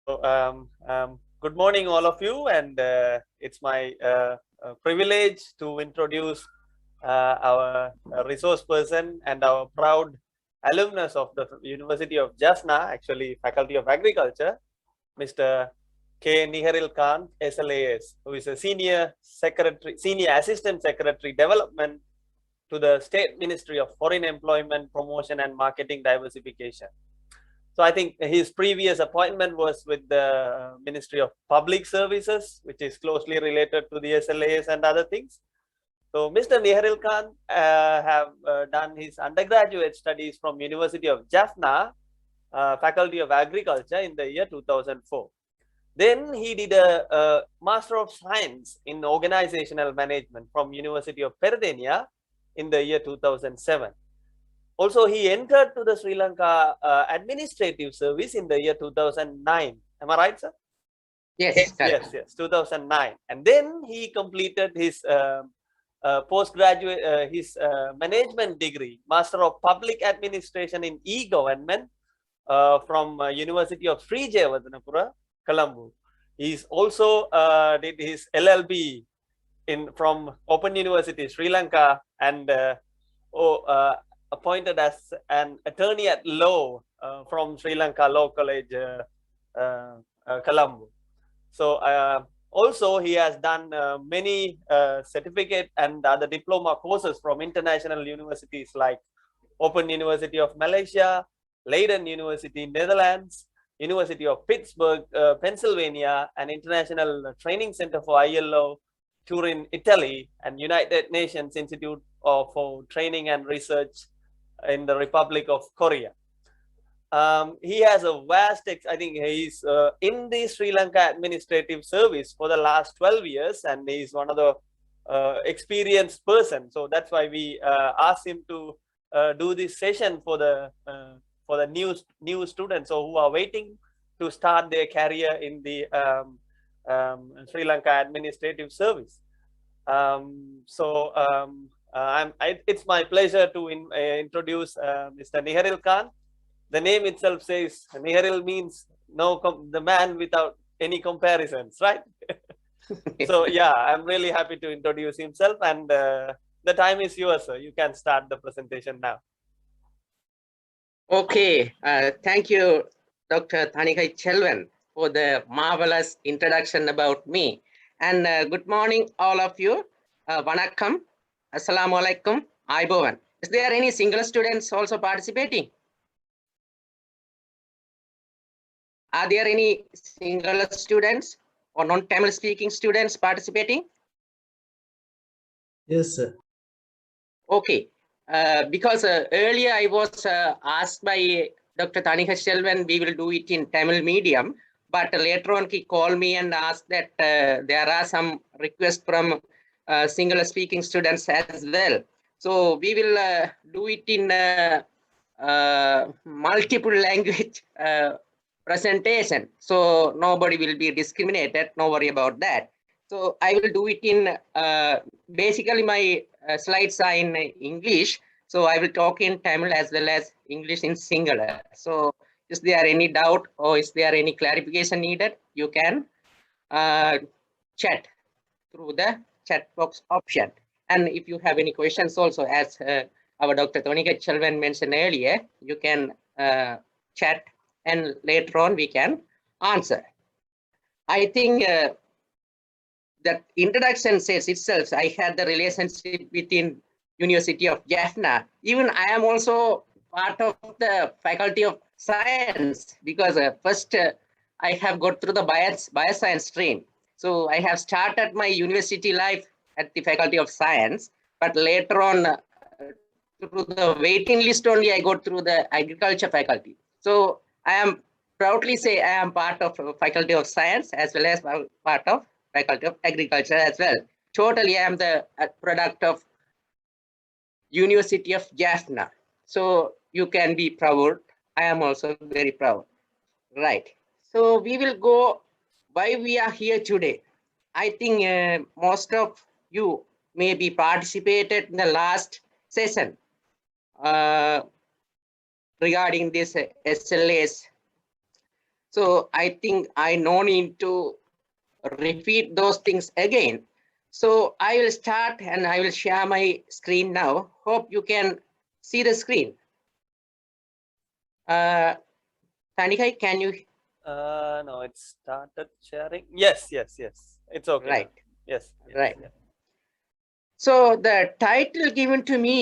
Good morning, all of you, and it's my privilege to introduce our resource person and our proud alumnus of the University of Jaffna, actually Faculty of Agriculture, Mr. Nikarilkanth, SLAS, who is a senior assistant secretary development to the State Ministry of Foreign Employment, Promotion and Marketing Diversification. So I think his previous appointment was with the Ministry of Public Services, which is closely related to the SLAs and other things. So Mr. Nikarilkanth have done his undergraduate studies from University of Jaffna, Faculty of Agriculture in the year 2004. Then he did a Master of Science in Organizational Management from University of Peradeniya in the year 2007. Also, he entered to the Sri Lanka Administrative Service in the year 2009. Am I right, sir? Yes, yes, 2009. And then he completed his postgraduate, his management degree, Master of Public Administration in E-Government from University of Sri Jayawardenepura, Colombo. He's also did his LLB from Open University, Sri Lanka, and appointed as an attorney at law from Sri Lanka Law College, Colombo. So also he has done many certificate and other diploma courses from international universities like Open University of Malaysia, Leiden University, Netherlands, University of Pittsburgh, Pennsylvania, and International Training Center for ILO, Turin, Italy, and United Nations Institute for Training and Research in the Republic of Korea. He has a vast, I think he's in the Sri Lanka Administrative Service for the last 12 years, and he's one of the experienced person. So that's why we asked him to do this session for the new students who are waiting to start their career in the Sri Lanka Administrative Service. It's my pleasure to introduce Mr. Nikarilkanth. The name itself says Nikaril means the man without any comparisons, right? So yeah, I'm really happy to introduce himself, and the time is yours, sir. You can start the presentation now. Okay, thank you, Dr. Nikarilkanth, for the marvelous introduction about me. And good morning, all of you. Vanakkam, Assalamu alaikum, Aibovan. Is there any single students also participating? Are there any single students or non-Tamil speaking students participating? Yes, sir. Okay, because earlier I was asked by Dr. Nikarilkanth, we will do it in Tamil medium, but later on he called me and asked that there are some requests from single speaking students as well. So we will do it in multiple language presentation. So nobody will be discriminated, no worry about that. So I will do it in, basically my slides are in English. So I will talk in Tamil as well as English in singular. So is there any doubt or is there any clarification needed? You can chat through the chat box option. And if you have any questions also, as our Dr. Nikarilkanth mentioned earlier, you can chat and later on we can answer. I think that introduction says itself, I had the relationship within University of Jaffna. Even I am also part of the Faculty of Science because first I have got through the bioscience stream. So I have started my university life at the Faculty of Science, but later on through the waiting list only I got through the agriculture faculty. So I am proudly say I am part of Faculty of Science as well as part of Faculty of Agriculture as well. Totally I am the product of University of Jaffna. So you can be proud. I am also very proud. Right. So we will go why we are here today. I think most of you maybe participated in the last session regarding this SLAs. So I think I no need to repeat those things again. So I will start and I will share my screen now. Hope you can see the screen. Tanikai, can you? No, it started sharing. Yes. It's okay Right. now. Yes. Right. Yeah. So the title given to me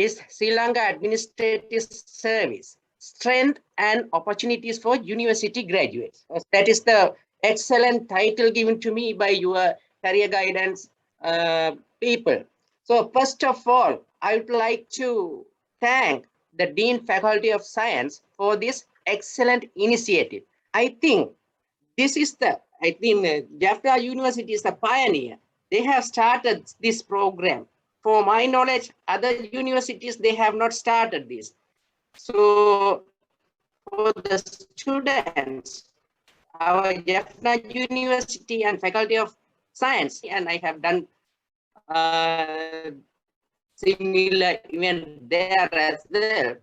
is Sri Lanka Administrative Service, Strength and Opportunities for University Graduates. That is the excellent title given to me by your career guidance people. So first of all, I would like to thank the Dean Faculty of Science for this excellent initiative. I think Jaffna University is a pioneer. They have started this program. For my knowledge, other universities, they have not started this. So for the students, our Jaffna University and Faculty of Science, and I have done similar event there as well.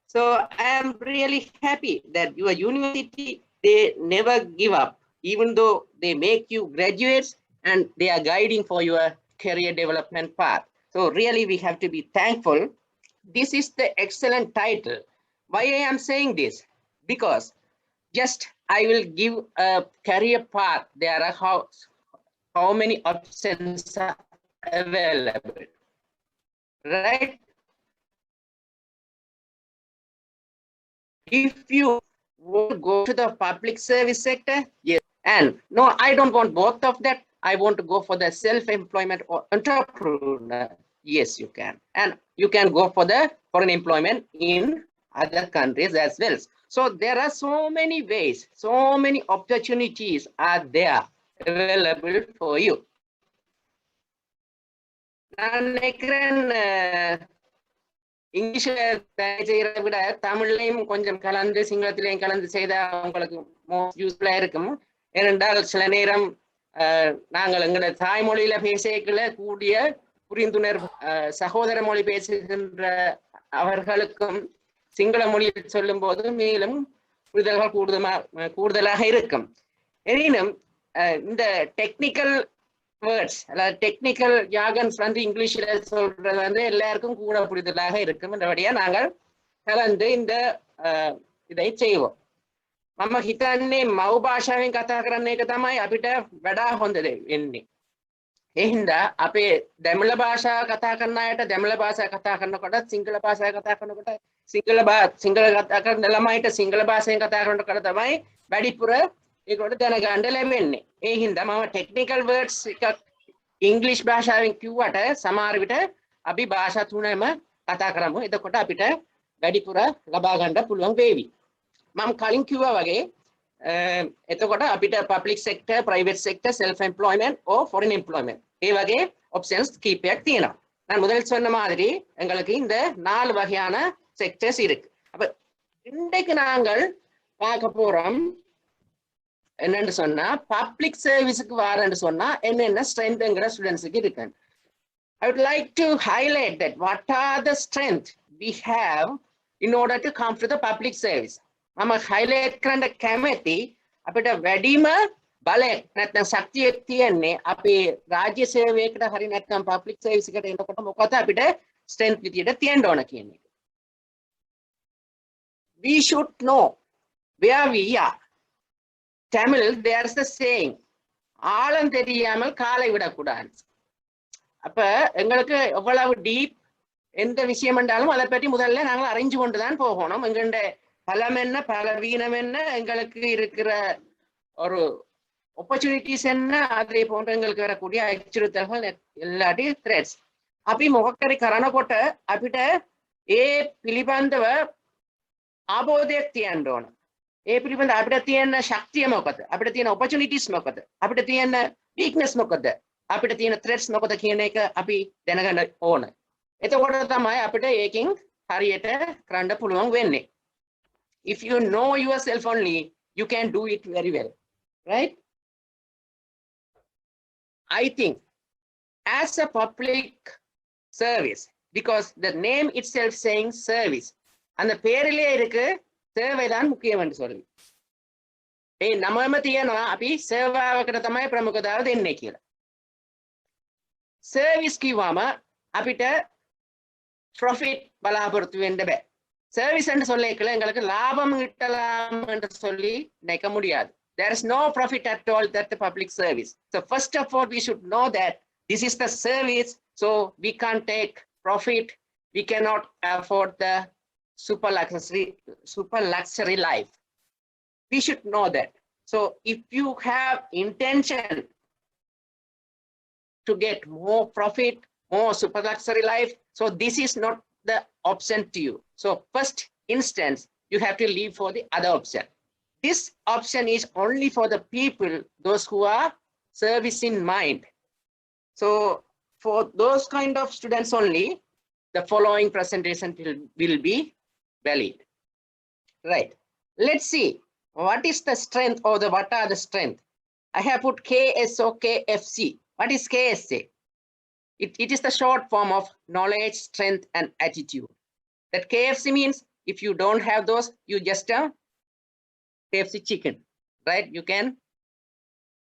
So I am really happy that your university, they never give up, even though they make you graduates and they are guiding for your career development path. So really we have to be thankful. This is the excellent title. Why I am saying this? Because just I will give a career path. There are how many options are available, right? If you want to go to the public service sector, yes. And no, I don't want both of that. I want to go for the self-employment or entrepreneur. Yes, you can. And you can go for the foreign employment in other countries as well. So there are so many ways, so many opportunities are there available for you. இங்கிலீஷ்ல செய்யறதை விட தமிழ்லையும் கொஞ்சம் கலந்து சிங்களத்திலையும் கலந்து செய்தா உங்களுக்கு most யூஸ்ஃபுல்லா இருக்கும். ஏனென்றால் சில நேரம் நாங்கள் எங்களோட தாய்மொழியில பேசல கூடிய புரிந்துணர்வு சகோதர மொழி பேசுகின்ற அவர்களுக்கும் சிங்கள மொழியில் சொல்லும் போது மேலும் புரிதல்கள் கூடுதலாக இருக்கும். எனினும் இந்த டெக்னிக்கல் வேர்ட்ஸ் அதாவது டெக்னிக்கல் ஜார்கன்ஸ் வந்து இங்கிலீஷ்ல சொல்றது வந்து எல்லாருக்கும் கூட புரிதலாக இருக்கும். என்றபடியா நாங்கள் கலந்து இந்த இதை செய்வோம். මම හිතන්නේ මව් භාෂාවෙන් කතා කරන එක තමයි අපිට වඩා හොඳ වෙන්නේ. ඒ හින්දා අපේ දෙමළ භාෂාව කතා කරන අයට දෙමළ භාෂාව කතා කරනකොට සිංහල භාෂාව කතා කරනකොට සිංහල කතා කරන ළමයිට සිංහල භාෂාවෙන් කතා කරනකොට තමයි වැඩිපුර ඒකට දැනගන්න ලැබෙන්නේ. ඒ හින්දා මම ටෙක්නිකල් වර්ඩ්ස් එකක් ඉංග්‍රීසි භාෂාවෙන් කිව්වට සමහර විට අපි භාෂා තුනම කතා කරමු. එතකොට අපිට වැඩිපුර ලබා ගන්න පුළුවන් වේවි. මම කලින් කිව්වා වගේ එතකොට අපිට public sector, private sector, self employment or foreign employment ඒ වගේ options கீப்பයක් තියෙනවා. நான் முதல் சொன்ன மாதிரி எங்களுக்கு இந்த 4 வகையான செக்டர்ஸ் இருக்கு. அப்ப இன்றைக்கு நாங்கள் பார்க்க போறோம் என்னன்னு சொன்னா பப்ளிக் சர்வீஸ்க்கு வாரன்னு சொன்னா என்னென்ன ஸ்ட்ரென்த்ங்கற ஸ்டூடண்ட்ஸ்க்கு இருக்கு. I would like to highlight that what are the strengths we have in order to come to the public service. මම highlight කරන්න කැමති අපිට වැඩිම බලය නැත්නම් ශක්තිය තියෙන්නේ අපි රාජ්‍ය සේවයකට හරි නැත්නම් public service එකට එනකොට මොකද අපිට strength විදියට තියෙන්න ඕන කියන එක. We should know where we are. Tamil, there's a saying, ஆழம் தெரியாமல் காலை விடக்கூடாது. அப்ப எங்களுக்கு எவ்வளவு டீப் எந்த விஷயம் என்றாலும் அதை பற்றி முதல்ல நாங்கள் அறிஞ்சு கொண்டுதான் போகணும். எங்களுடைய பலம் என்ன பலவீனம் என்ன எங்களுக்கு இருக்கிற ஒரு opportunities என்ன அதே போன்ற எங்களுக்கு வரக்கூடிய அச்சுறுத்தல்கள் எல்லாட்டி threats. අපි මොකක් හරි කරනකොට අපිට ඒ පිළිබඳව ආબોධයක් තියන්න ඕන. ඒ පිළිබඳ අපිට තියෙන ශක්තිය මොකද? අපිට තියෙන opportunities මොකද? අපිට තියෙන weakness මොකද? අපිට තියෙන threats මොකද කියන එක අපි දැනගන්න ඕන. එතකොට තමයි අපිට ඒකෙන් හරියට කරන්න පුළුවන් වෙන්නේ. If you know yourself only, you can do it very well, right? I think as a public service, because the name itself saying service, அந்த பேரிலே இருக்கு சேவைதான் முக்கியம் என்று சொல்லி. ඒ නමම තියෙනවා අපි සේවාවකට තමයි ප්‍රමුඛතාව දෙන්නේ කියලා. සර්විස් කිව්වම අපිට profit බලාපොරොත්තු වෙන්න බෑ. சர்வீஸ் என்று சொல்லிக்கல எங்களுக்கு லாபம் ஈட்டலாம் என்று சொல்லி நினைக்க முடியாது. There is no profit at all that the public service. So first of all, we should know that this is the service, so we can't take profit. We cannot afford the super luxury life. We should know that. So if you have intention to get more profit, more super luxury life, so this is not the option to you. So first instance, you have to leave for the other option. This option is only for the people, those who are service in mind. So for those kind of students only, the following presentation will be valid. Right. Let's see what is the strength or what are the strength. I have put KSOKFC. What is KSA? It is the short form of knowledge, strength, and attitude. That KFC means if you don't have those, you just KFC chicken, right? You can,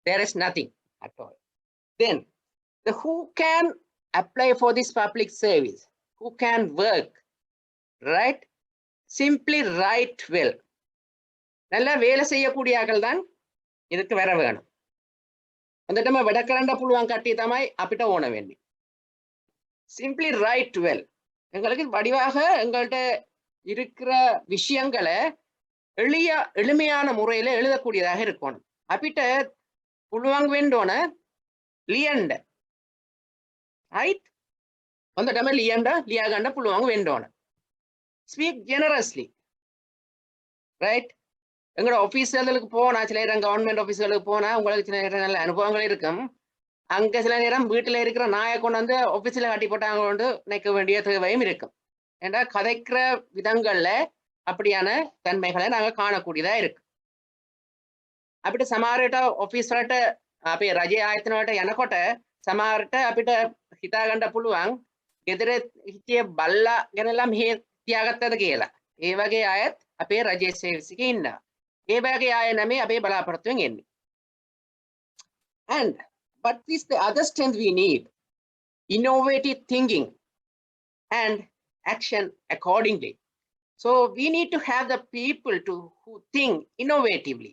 there is nothing at all. Then the who can apply for this public service, who can work, right? Simply write well. நல்ல வேலை செய்யக்கூடியவர்கள் தான் இதுக்கு வர வேணும். அந்த நம்ம වැඩ කරන්න පුළුවන් කට්ටිය තමයි අපිට ඕන වෙන්නේ. Simply write well. எங்களுக்கு வடிவாக எங்கள்கிட்ட இருக்கிற விஷயங்களை எளிமையான முறையில எழுதக்கூடியதாக இருக்கணும். අපිට පුළුවන් වෙන්න ඕන ලියන්න. right? හොඳටම ලියා ගන්න පුළුවන් වෙන්න ඕන. Speak generously. right? எங்களோட ஆபீஸ்களுக்கு போனா சில நேரம் கவர்மெண்ட் ஆபீஸ்களுக்கு போனா உங்களுக்கு சில நேரம் நல்ல அனுபவங்கள் இருக்கும். அங்க சில நேரம் வீட்டுல இருக்கிற நாயை கொண்டு வந்து ஆபீஸ்ல கட்டி போட்டாங்க கொண்டு நினைக்க வேண்டிய தேவையும் இருக்கும். ஏன்னா கதைக்கிற விதங்கள்ல அப்படியான தன்மைகளை நாங்க காணக்கூடியதா இருக்கு. අපිට සමහරට ඔෆිස් වලට අපේ රජයේ ආයතන වලට යනකොට සමහරට අපිට හිතා ගන්න පුළුවන් ගෙදර හිටිය බල්ලා ගැනලා මෙහෙ තියාගත්තද කියලා. ඒ වගේ අයත් අපේ රජයේ සර්විස් එකේ ඉන්නවා. ඒ වගේ අය නෙමෙයි අපේ බලාපොරොත්තුෙන් එන්නේ. And what is the other strength we need? Innovative thinking and action accordingly. So we need to have the people who think innovatively.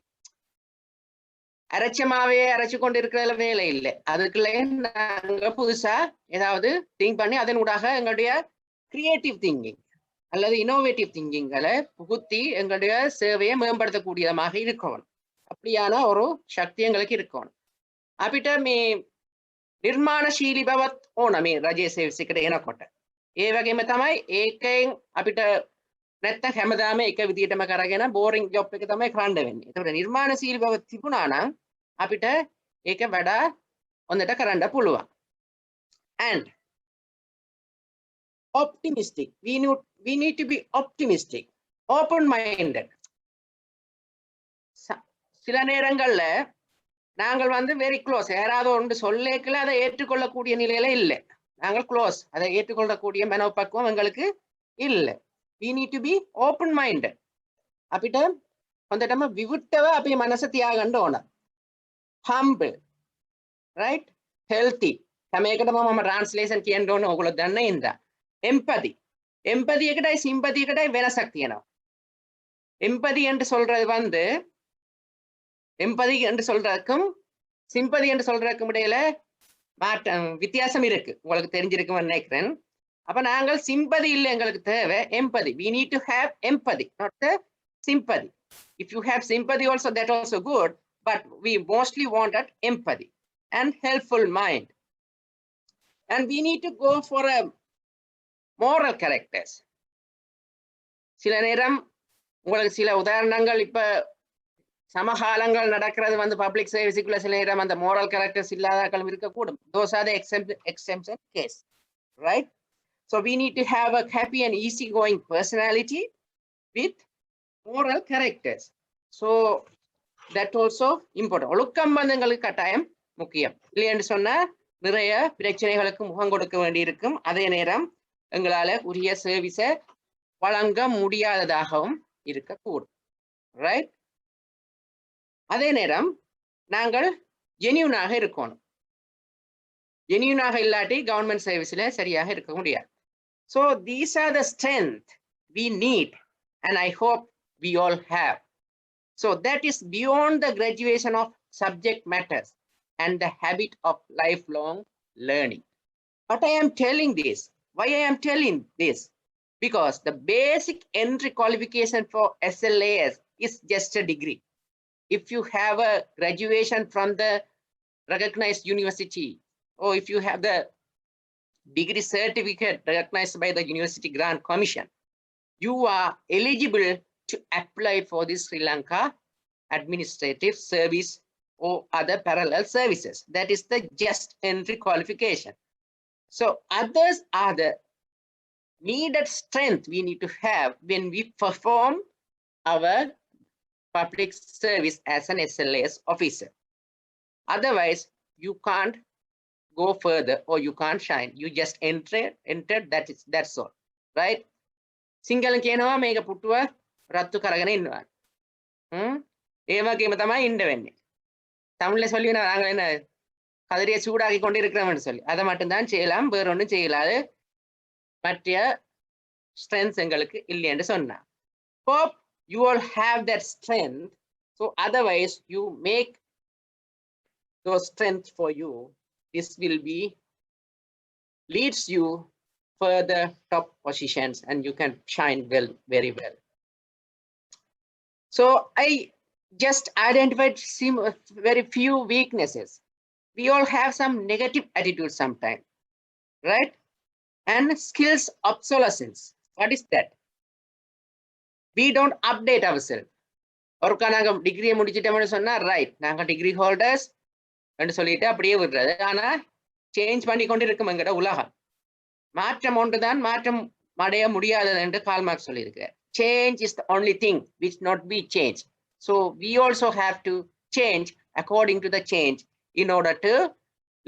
அரைச்சமாவே அரைச்சு கொண்டு இருக்கிறதுல வேலை இல்லை. அதுக்குள்ளே நாங்க புதுசா ஏதாவது திங்க் பண்ணி அதன் ஊடாக எங்களுடைய கிரியேட்டிவ் திங்கிங் அல்லது இனோவேட்டிவ் திங்கிங்களை புகுத்தி எங்களுடைய சேவையை மேம்படுத்தக்கூடியதாக இருக்கணும். அப்படியான ஒரு சக்தி எங்களுக்கு இருக்கணும். අපිට මේ නිර්මාණශීලී බවත් ඕන මේ රජයේ සර්විස් එකට එනකොට. ඒ වගේම තමයි ඒකෙන් අපිට නැත්තම් හැමදාම එක විදියටම කරගෙන බෝරින් ජොබ් එක තමයි කරන්න වෙන්නේ. ඒතකොට නිර්මාණශීලී බව තිබුණා නම් අපිට ඒක වඩා හොඳට කරන්න පුළුවන්. And optimistic. We need to be optimistic, open minded. சில நேரங்கள்ல நாங்கள் வந்து வெரி க்ளோஸ், யாராவது ஒன்று சொல்லேக்கல அதை ஏற்றுக்கொள்ளக்கூடிய நிலையில இல்லை. நாங்கள் க்ளோஸ், அதை ஏற்றுக்கொள்ளக்கூடிய மனோபக்குவம் எங்களுக்கு இல்லை. We need to be open minded. අපිට හොඳටම විවුර්තව අපේ මනස තියාගන්න ඕන. Humble, right? Healthy. හැමයකටම මම ට්‍රාන්ස්ලේෂන් කියන්න ඕන, ඔයගොල්ලෝ දන්න ඉඳලා. Empathy. Empathy එකටයි sympathy එකටයි වෙනසක් තියෙනවා. Empathy என்று சொல்றது வந்து empathy என்று சொல்றதுக்கும் sympathy என்று சொல்றதுக்கும் இடையில வித்தியாசம் இருக்கு. உங்களுக்கு தெரிஞ்சிருக்கும்னு நினைக்கிறேன். அப்ப நாங்கள் sympathy இல்லை, எங்களுக்கு தேவை empathy. We need to have empathy, not the sympathy. If you have sympathy also, that also good, but we mostly want that empathy and helpful mind. And we need to go for a moral characters. சில நேரம் உங்களுக்கு சில உதாரணங்கள் இப்ப சமகாலங்கள் நடக்கிறது வந்து public சர்வீஸுக்குள்ள சில நேரம் அந்த moral characters இல்லாதவர்களும் இருக்கக்கூடும். Those are the exception case, right? So we need to have a happy and easygoing personality with moral characters. So that also important. ஒழுக்கம் வந்து எங்களுக்கு கட்டாயம் முக்கியம். இல்லைன்னு சொன்னா நிறைய பிரச்சனைகளுக்கு முகம் கொடுக்க வேண்டியிருக்கும். அதே நேரம் எங்களால உரிய சர்வீஸை வழங்க முடியாததாகவும் இருக்கக்கூடும். ரைட்? அதே நேரம் நாங்கள் ஜெனியூனாக இருக்கணும். ஜெனியூனாக இல்லாட்டி கவர்மெண்ட் சர்வீஸ்ல சரியாக இருக்க முடியாது. So these are the strength we need, and I hope we all have. So that is beyond the graduation of subject matters and the habit of lifelong learning. But I am telling this. Why I am telling this? Because the basic entry qualification for SLAS is just a degree. If you have a graduation from the recognized university, or if you have the degree certificate recognized by the University Grant Commission, you are eligible to apply for the Sri Lanka Administrative Service or other parallel services. That is the just entry qualification. So others are the needed strength we need to have when we perform our public service as an SLAS officer. Otherwise, you can't go further or you can't shine. You just enter, that's all, right? සිංහලෙන් කියනවා මේක පුටුව රත්තු කරගෙන ඉන්නවා. ඒ වගේම තමයි ඉන්න වෙන්නේ. தமிழ்ல சொல்லினா நாங்க என்ன கதிரையை சூடாக்கி கொண்டு இருக்கிறோம்னு சொல்லி அதை மட்டும்தான் செய்யலாம், வேற ஒன்றும் செய்யலாது. மற்ற ஸ்ட்ரென்த்ஸ் எங்களுக்கு இல்லைன்னு சொன்னா. Hope you all have that strength. So otherwise you make those strengths for you. This will be leads you further top positions and you can shine well, very well. So I just identified some very few weaknesses. We all have some negative attitudes sometimes, right? And skills obsolescence. What is that? We don't update ourselves. ஒருக்கா நாங்க டிகிரியை முடிச்சிட்டோம்னு சொன்னா right நாங்க degree holders என்று சொல்லிட்டு அப்படியே விடுறது. ஆனா சேஞ்ச் பண்ணி கொண்டு இருக்கும் எங்கட உலகம். மாற்றம் ஒன்றுதான் மாற்றம் அடைய முடியாதது என்று கால் மார்க்ஸ் சொல்லியிருக்கிறார். Change is the only thing which not be changed. So we also have to change according to the change in order to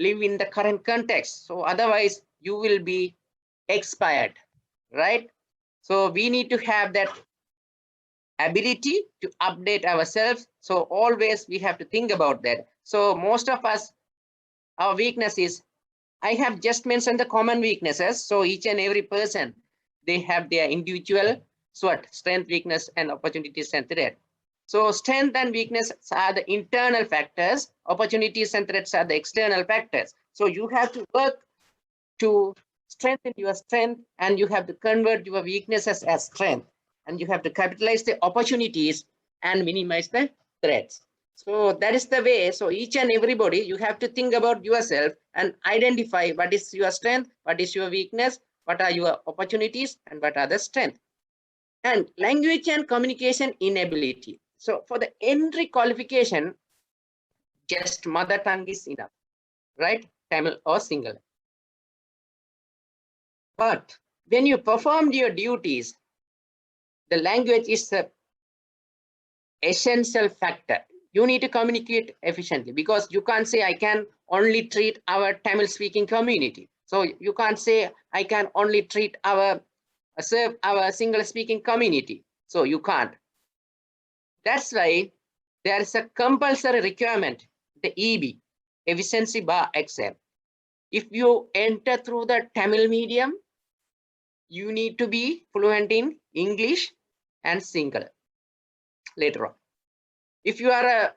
live in the current context. So otherwise you will be expired, right? So we need to have that ability to update ourselves. So always we have to think about that. So most of us, our weakness is, I have just mentioned the common weaknesses. So each and every person, they have their individual strength, weakness, and opportunities and threats. So strength and weakness are the internal factors. Opportunities and threats are the external factors. So you have to work to strengthen your strength, and you have to convert your weaknesses as strength, and you have to capitalize the opportunities and minimize the threats. So that is the way. So each and everybody, you have to think about yourself and identify what is your strength, what is your weakness, what are your opportunities, and what are the strength. And language and communication inability. So for the entry qualification, just mother tongue is enough, right? Tamil or Sinhala. But when you perform your duties, the language is the essential factor. You need to communicate efficiently, because you can't say I can only treat our Tamil speaking community. So you can't say I can only treat serve our Sinhala speaking community. So you can't. That's why there is a compulsory requirement, the EB, efficiency bar exam. If you enter through the Tamil medium, you need to be fluent in English and Sinhala later on. If you are a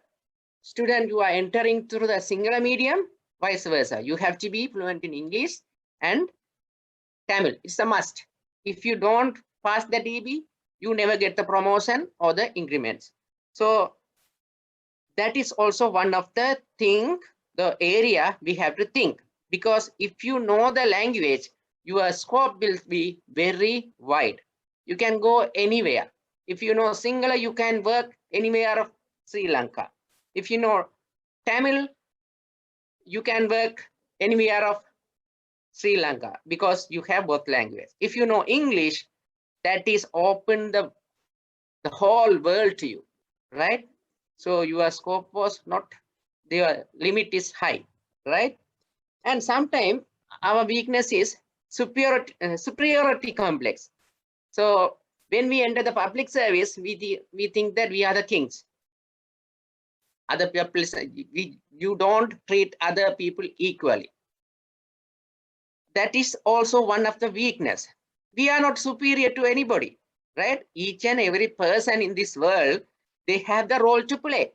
student, you are entering through the Sinhala medium, vice versa. You have to be fluent in English and Tamil. It's a must. If you don't pass the DB, you never get the promotion or the increments. So that is also one of the area we have to think, because if you know the language, your scope will be very wide. You can go anywhere. If you know Sinhala, you can work anywhere of Sri Lanka. If you know Tamil, you can work anywhere of Sri Lanka, because you have both languages. If you know English, that is open the whole world to you, right? So your scope was not, the limit is high, right? And sometimes our weakness is superiority complex. So when we enter the public service, we think that we are the kings. other people, you don't treat other people equally. That is also one of the weakness. We are not superior to anybody, right? Each and every person in this world, they have the role to play.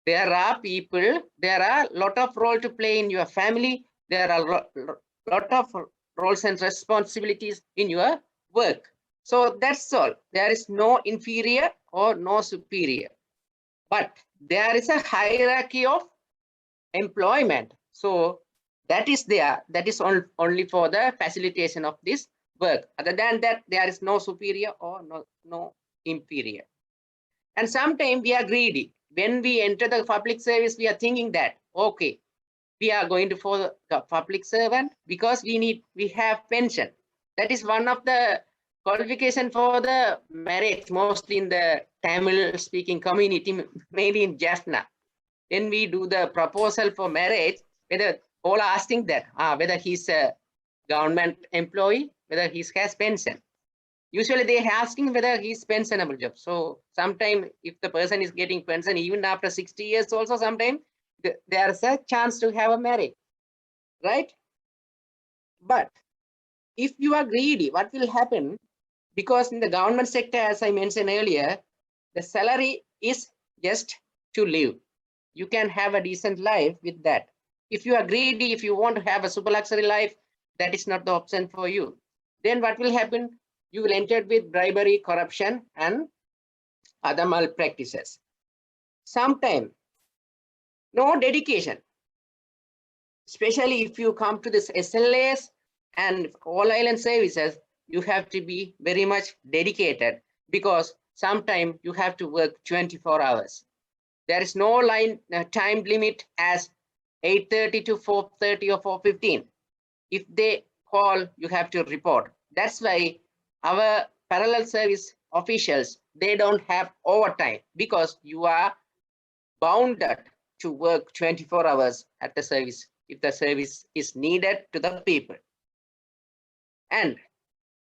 There are people, there are a lot of role to play in your family. There are lot of roles and responsibilities in your work. So that's all. There is no inferior or no superior, but there is a hierarchy of employment. So that is there. That is only for the facilitation of this work. Other than that, there is no superior or no inferior. And sometimes we are greedy. When we enter the public service, we are thinking that, okay, we are going to for the public servant because we have pension. That is one of the qualification for the marriage, mostly in the Tamil speaking community, maybe in Jaffna. When we do the proposal for marriage, whether all are asking that, whether he's a government employee, whether he has pension. Usually they are asking whether he's pensionable job. So sometimes if the person is getting pension, even after 60 years also, sometimes there's a chance to have a marriage, right? But if you are greedy, what will happen? Because in the government sector, as I mentioned earlier, the salary is just to live. You can have a decent life with that. If you are greedy, if you want to have a super luxury life, that is not the option for you. Then what will happen? You will enter with bribery, corruption, and other malpractices. Sometimes, no dedication. Especially if you come to this SLAs and all island services, you have to be very much dedicated because sometimes you have to work 24 hours. There is no time limit as 8:30 to 4:30 or 4:15. If they call, you have to report. That's why our parallel service officials, they don't have overtime because you are bounded to work 24 hours at the service if the service is needed to the people. And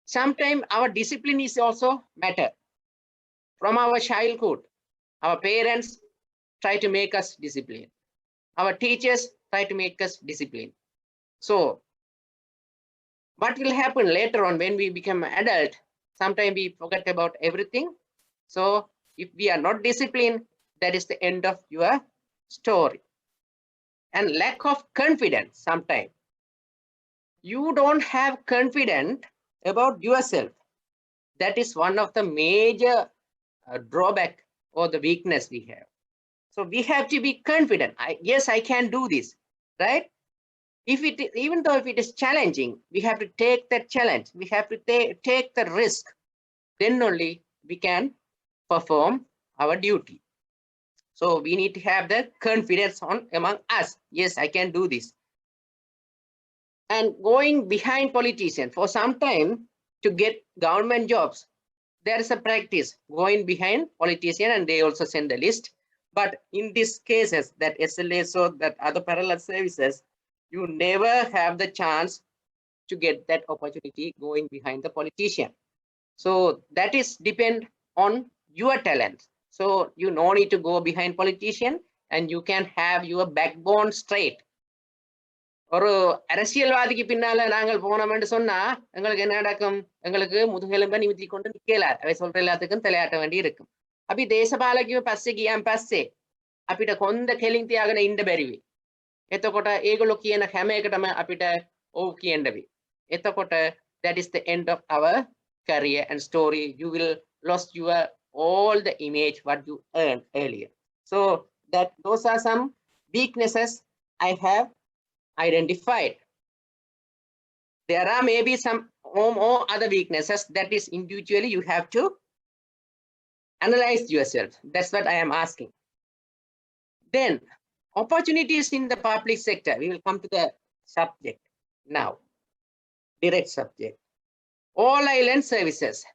sometimes our discipline is also matter. From our childhood, our parents try to make us disciplined. Our teachers try to make us disciplined. So what will happen later on when we become adult? Sometimes we forget about everything. So if we are not disciplined, that is the end of your story. And lack of confidence sometimes. You don't have confidence about yourself. That is one of the major drawback or the weakness we have. So we have to be confident. Yes, I can do this, right? Even though if it is challenging, we have to take that challenge. We have to take the risk. Then only we can perform our duty. So we need to have the confidence among us. Yes, I can do this. And going behind politicians for some time to get government jobs, there is a practice going behind politicians and they also send the list. But in these cases that SLA or that other parallel services, you never have the chance to get that opportunity going behind the politician. So that is depend on your talent. So you no need to go behind politician and you can have your backbone straight. ஒரு அரசியல்வாதிக்கு பின்னால நாங்கள் போனோம்னு சொன்னா எங்களுக்கு என்ன நடக்கும்? எங்களுக்கு முதுகெலும்ப நிமித்தி கொண்டு நிக்கலார். அவை சொல்ற எல்லாத்துக்கும் தலையாட்ட வேண்டி இருக்கும். අපි දේශපාලකයෝ පස්සේ ගියන් පස්සේ අපිට කොන්ද කෙලින් තියාගෙන ඉන්න බැරි වෙයි. එතකොට ඒගොල්ලෝ කියන හැම එකටම අපිට ඔව් කියන්න වෙයි. එතකොට that is the end of our career and story. You will lost your all the image what you earned earlier. So those are some weaknesses I have identified. There are maybe some more other weaknesses that is individually you have to analyze yourself. That's what I am asking. Then opportunities in the public sector. We will come to the subject now. Direct subject. All island services,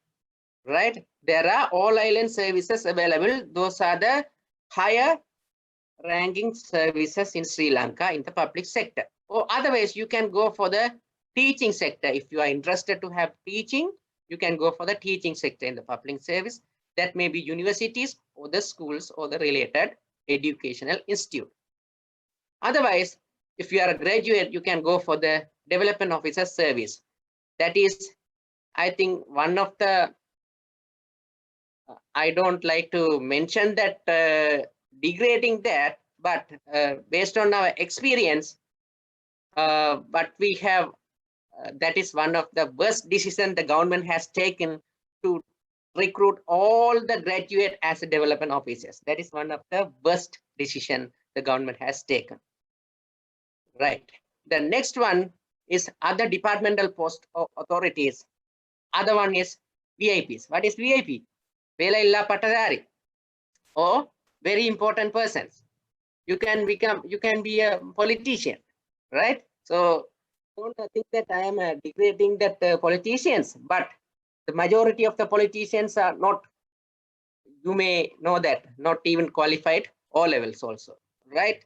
right? There are all island services available. Those are the higher ranking services in Sri Lanka in the public sector. Or otherwise, you can go for the teaching sector. If you are interested to have teaching, you can go for the teaching sector in the public service. That may be universities or the schools or the related educational institute. Otherwise, if you are a graduate, you can go for the development officer service. That is, I think, one of the, I don't like to mention that degrading that, but based on our experience, but we have, that is one of the worst decisions the government has taken to recruit all the graduate as a development officers. That is one of the worst decision the government has taken. Right. The next one is other departmental post authorities. Other one is VIPs. What is VIP? Vela illa patadari, or very important persons. You can be a politician, right? So don't think that I am degrading that politicians, but the majority of the politicians are not, you may know that, not even qualified O levels also, right?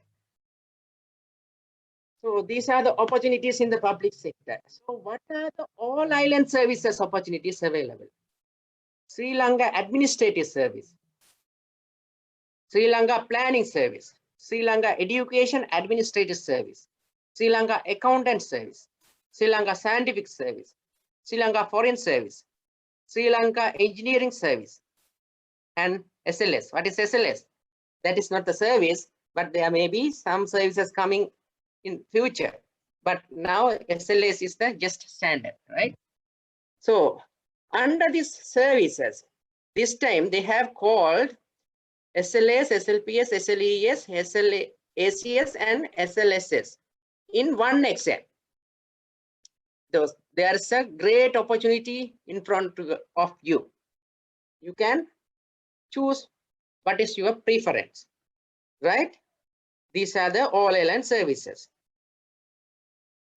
So these are the opportunities in the public sector. So what are the all island services opportunities available? Sri Lanka Administrative Service, Sri Lanka Planning Service, Sri Lanka Education Administrative Service, Sri Lanka Accountant Service, Sri Lanka Scientific Service, Sri Lanka Foreign Service, Sri Lanka Engineering Service, and SLS. What is SLS? That is not the service, but there may be some services coming in future. But now SLS is the just standard, right? So under these services, this time they have called SLS, SLPS, SLES, SLACS, and SLSS in one exam. There is a great opportunity in front of you. You can choose what is your preference, right? These are the all island services.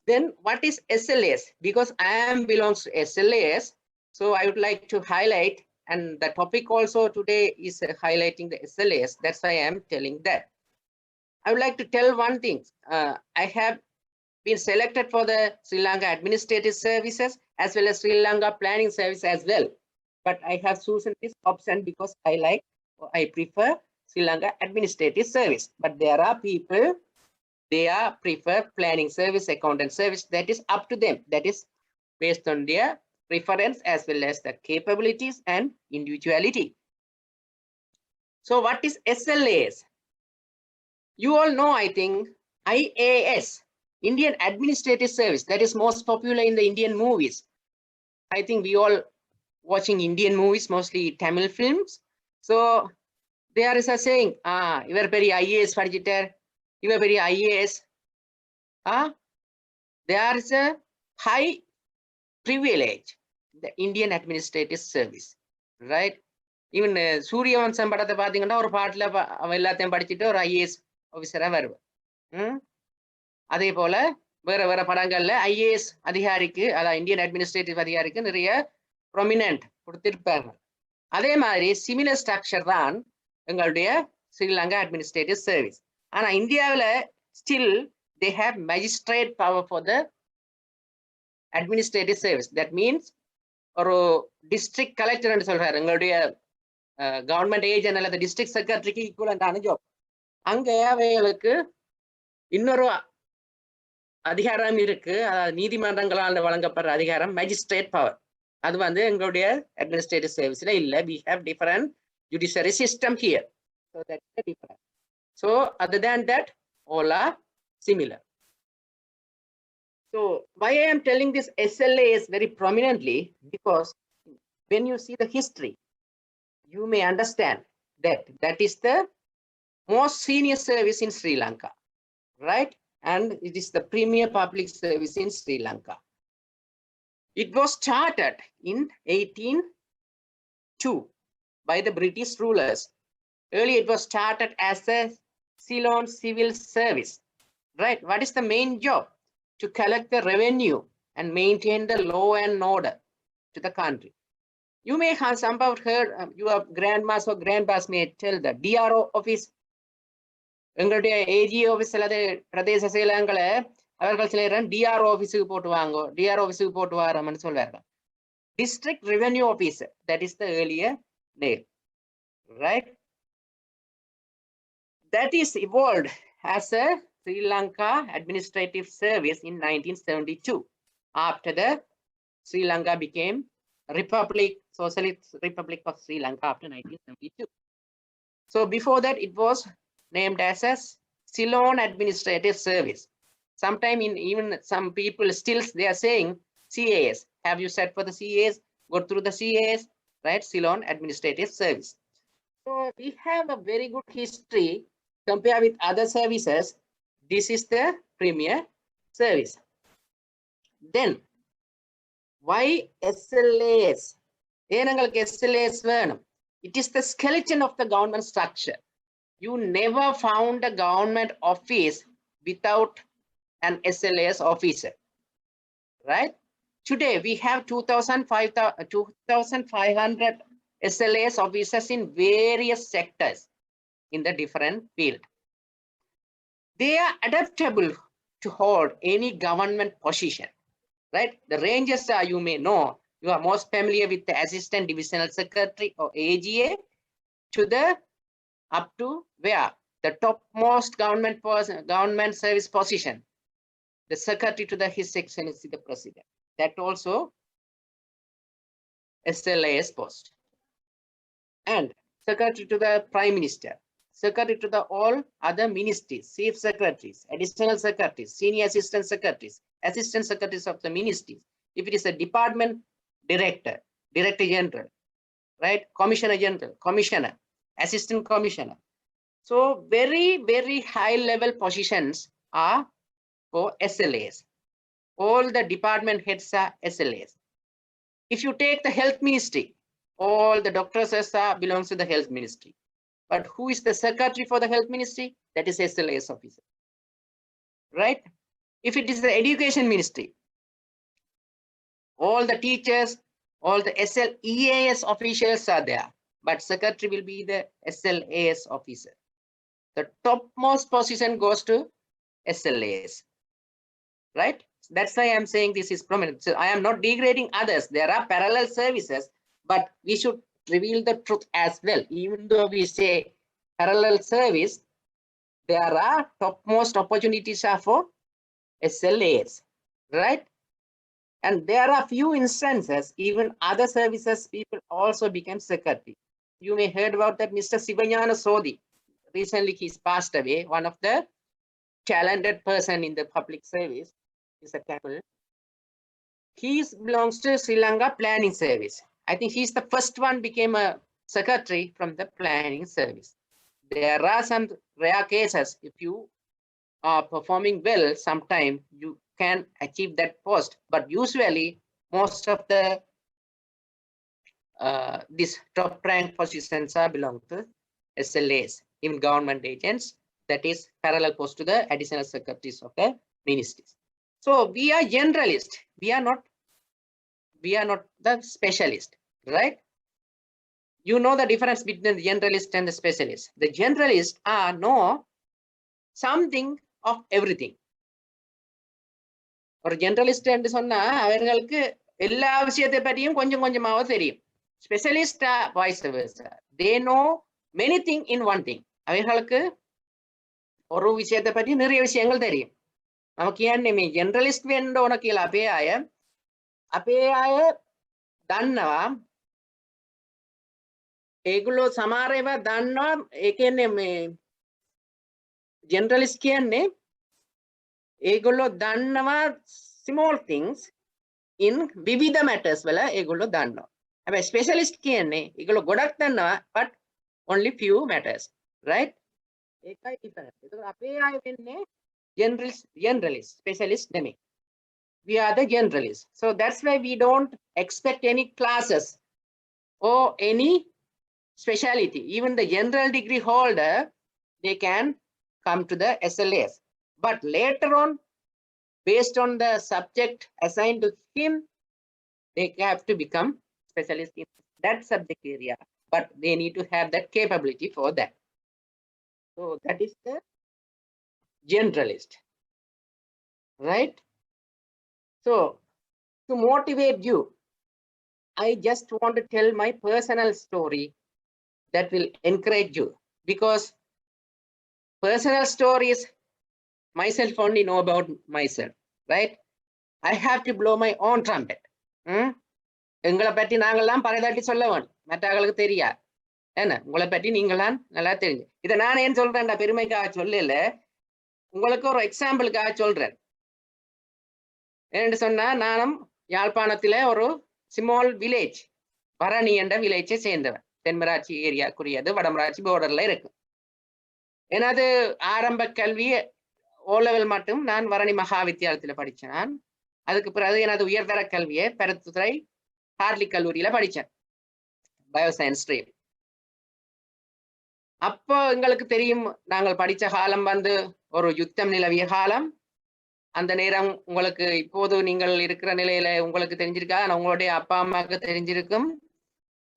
Then what is SLAS? Because I am belongs to SLAS, so I would like to highlight, and the topic also today is highlighting the SLAS. That's why I am telling that. I would like to tell one thing. I have been selected for the Sri Lanka Administrative Services as well as Sri Lanka Planning Service as well. But I have chosen this option because I like, or I prefer Sri Lanka Administrative Service. But there are people, they are prefer Planning Service, Accountant Service. That is up to them. That is based on their preference as well as the capabilities and individuality. So what is SLAs? You all know, I think, IAS, Indian Administrative Service, that is most popular in the Indian movies. I think we all watching Indian movies, mostly Tamil films. So there is a saying, ivar peri IAS padichitter, ivar peri IAS. There is a high privilege, the Indian Administrative Service, right? Even Suryavansham படத்தை பாத்தீங்கன்னா ஒரு பாட்டுல அவன் எல்லாத்தையும் படிச்சுட்டு ஒரு IAS ஆபீசரா வருவான். அதே போல வேற வேற படங்கள்ல ஐஏஎஸ் அதிகாரிக்கு, அதாவது இந்தியன் அட்மினிஸ்ட்ரேட்டிவ் அதிகாரிக்கு நிறைய ப்ரொமினன்ட் கொடுத்திருப்பாங்க. அதே மாதிரி சிமிலர் ஸ்ட்ரக்சர் தான் எங்களுடைய ஸ்ரீலங்கா அட்மினிஸ்ட்ரேட்டிவ் சர்வீஸ். ஆனா இந்தியாவில் still they have magistrate power for the administrative service. That means ஒரு டிஸ்ட்ரிக்ட் கலெக்டர் சொல்றாரு, எங்களுடைய கவர்மெண்ட் ஏஜென்ட் அல்லது டிஸ்ட்ரிக்ட் செக்ரட்டரிக்கு ஈக்குவலண்டான ஜாப். அங்க அவைகளுக்கு இன்னொரு அதிகாரம் இருக்கு, அதாவது நீதிமன்றங்களால் வழங்கப்படுற அதிகாரம், மேஜிஸ்ட்ரேட் பவர். அது வந்து எங்களுடைய அட்மினிஸ்ட்ரேட்டிவ் சர்வீஸ்ல இல்ல. We have different judiciary system here, so that's the difference. So other than that, all are similar. So why I am telling this SLAs very prominently, because when you see the history, you may understand that that is the most senior service in Sri Lanka, right? And it is the premier public service in Sri Lanka. It was started in 1802 by the British rulers. Earlier it was started as a Ceylon civil service, right? What is the main job? To collect the revenue and maintain the law and order to the country. You may have somehow heard, your grandmas or grandpas may tell the DRO office. எங்களுடைய AG office அல்லது பிரதேச செயலகங்களை அவர்கள் சில நேரம் DRO ஆஃபீஸுக்கு போட்டு வாங்கோ, DRO ஆஃபீஸுக்கு போட்டு வாரம்னு சொல்வார்கள். District revenue officer, that is the earlier name, right? that is evolved as a Sri Lanka Administrative Service in 1972, after the Sri Lanka became Republic, Socialist Republic of Sri Lanka after 1972. So before that, it was named as a Ceylon Administrative Service. Sometime in even some people still they are saying CAS. Have you sat for the CAS? Go through the CAS, right? Ceylon Administrative Service. So we have a very good history compared with other services. This is the premier service. Then why SLAS? SLAS. It is the skeleton of the government structure. You never found a government office without an SLAS officer, right? Today we have 2,500 SLAS officers in various sectors in the different field. They are adaptable to hold any government position, right? The ranges are, you may know, you are most familiar with the Assistant Divisional Secretary or AGA to the up to where the topmost government service position, the Secretary to the His Excellency the President. That also SLAS post. And Secretary to the Prime Minister, Secretary to the all other ministries, Chief Secretaries, Additional Secretaries, Senior Assistant Secretaries, Assistant Secretaries of the ministries. If it is a department, Director, Director General, right? Commissioner General, Commissioner, Assistant Commissioner. So very, very high level positions are for SLAs. All the department heads are SLAs. If you take the health ministry, all the doctors belongs to the health ministry. But who is the secretary for the health ministry? That is SLAS officer, right? If it is the education ministry, all the teachers, all the SLEAS officials are there, but secretary will be the SLAS officer. The topmost position goes to SLAS, right? That's why I'm saying this is prominent. So I am not degrading others. There are parallel services, but we should reveal the truth as well. Even though we say parallel service, there are topmost opportunities are for SLAs, right? And there are few instances, even other services, people also became secretary. You may heard about that Mr. Sivanyana Sodhi. Recently, he's passed away. One of the talented person in the public service is a Tamil. He belongs to Sri Lanka Planning Service. I think he's the first one became a secretary from the planning service. There are some rare cases. If you are performing well, sometime you can achieve that post. But usually, most of the these top rank positions are belong to SLAs, even government agents. That is parallel post to the additional secretaries of the ministries. So we are generalist. We are not the specialist, right? You know the difference between the generalist and the specialist. The generalists know something of everything. ஒரு generalist என்று சொன்னா அவர்களுக்கு எல்லா விஷயத்தை பற்றியும் கொஞ்சம் கொஞ்சமாவது தெரியும். ஸ்பெஷலிஸ்டா vice versa. They know many things in one thing. அவர்களுக்கு ஒரு விஷயத்தை பற்றி நிறைய விஷயங்கள் தெரியும். நமக்கு කියන්නේ මේ ජෙනරලිස්ට් වෙන්න ඕන කියලා අපේ අය දන්නවා. ඒගොල්ලෝ සමහර ඒවා දන්නවා. ඒ කියන්නේ මේ ජෙනරලිස්ට් කියන්නේ ඒගොල්ලෝ දන්නවා small things in විවිධ matters වල ඒගොල්ලෝ දන්නවා. හැබැයි ස්පෙෂලිස්ට් කියන්නේ ඒගොල්ලෝ ගොඩක් දන්නවා but only few matters, right? ඒකයි difference. ඒතකොට අපේ අය වෙන්නේ generalist, specialist නෙමෙයි. We are the generalists. So that's why we don't expect any classes or any speciality. Even the general degree holder, they can come to the SLAs. But later on, based on the subject assigned to him, they have to become specialist in that subject area. But they need to have that capability for that. So that is the generalist, right? So to motivate you, I just want to tell my personal story that will encourage you, because personal stories, myself only know about myself, right? I have to blow my own trumpet. எங்களை பற்றி நாங்கள்லாம் பறைதாட்டி சொல்ல வேணும், மற்றவர்களுக்கு தெரியாது. என்ன உங்களை பற்றி நீங்களாம் நல்லா தெரிஞ்சு. இதை நான் ஏன் சொல்றேன்டா, பெருமைக்காக சொல்லல, உங்களுக்கு ஒரு எக்ஸாம்பிளுக்காக சொல்றேன். ஏன்னு சொன்னா, நானும் யாழ்ப்பாணத்திலே ஒரு ஸ்மால் வில்லேஜ், பரணி என்ற வில்லேஜை சேர்ந்தவன். தென்மராட்சி ஏரியாக்குரியது, வடமராட்சி போர்டர்ல இருக்கு. எனது ஆரம்ப கல்வி ஓ லெவல் மட்டும் நான் வரணி மகா வித்தியாலயத்தில் படித்தேன். அதுக்கு பிறகு எனது உயர்தர கல்வியை பருத்தித்துறை ஹார்ட்லி கல்லூரியில படித்தேன், பயோசயின்ஸ் ஸ்ட்ரீம். அப்போ எங்களுக்கு தெரியும், நாங்கள் படித்த காலம் வந்து ஒரு யுத்தம் நிலவிய காலம். அந்த நேரம் உங்களுக்கு இப்போது நீங்கள் இருக்கிற நிலையில உங்களுக்கு தெரிஞ்சிருக்கா, உங்களுடைய அப்பா அம்மாவுக்கு தெரிஞ்சிருக்கும்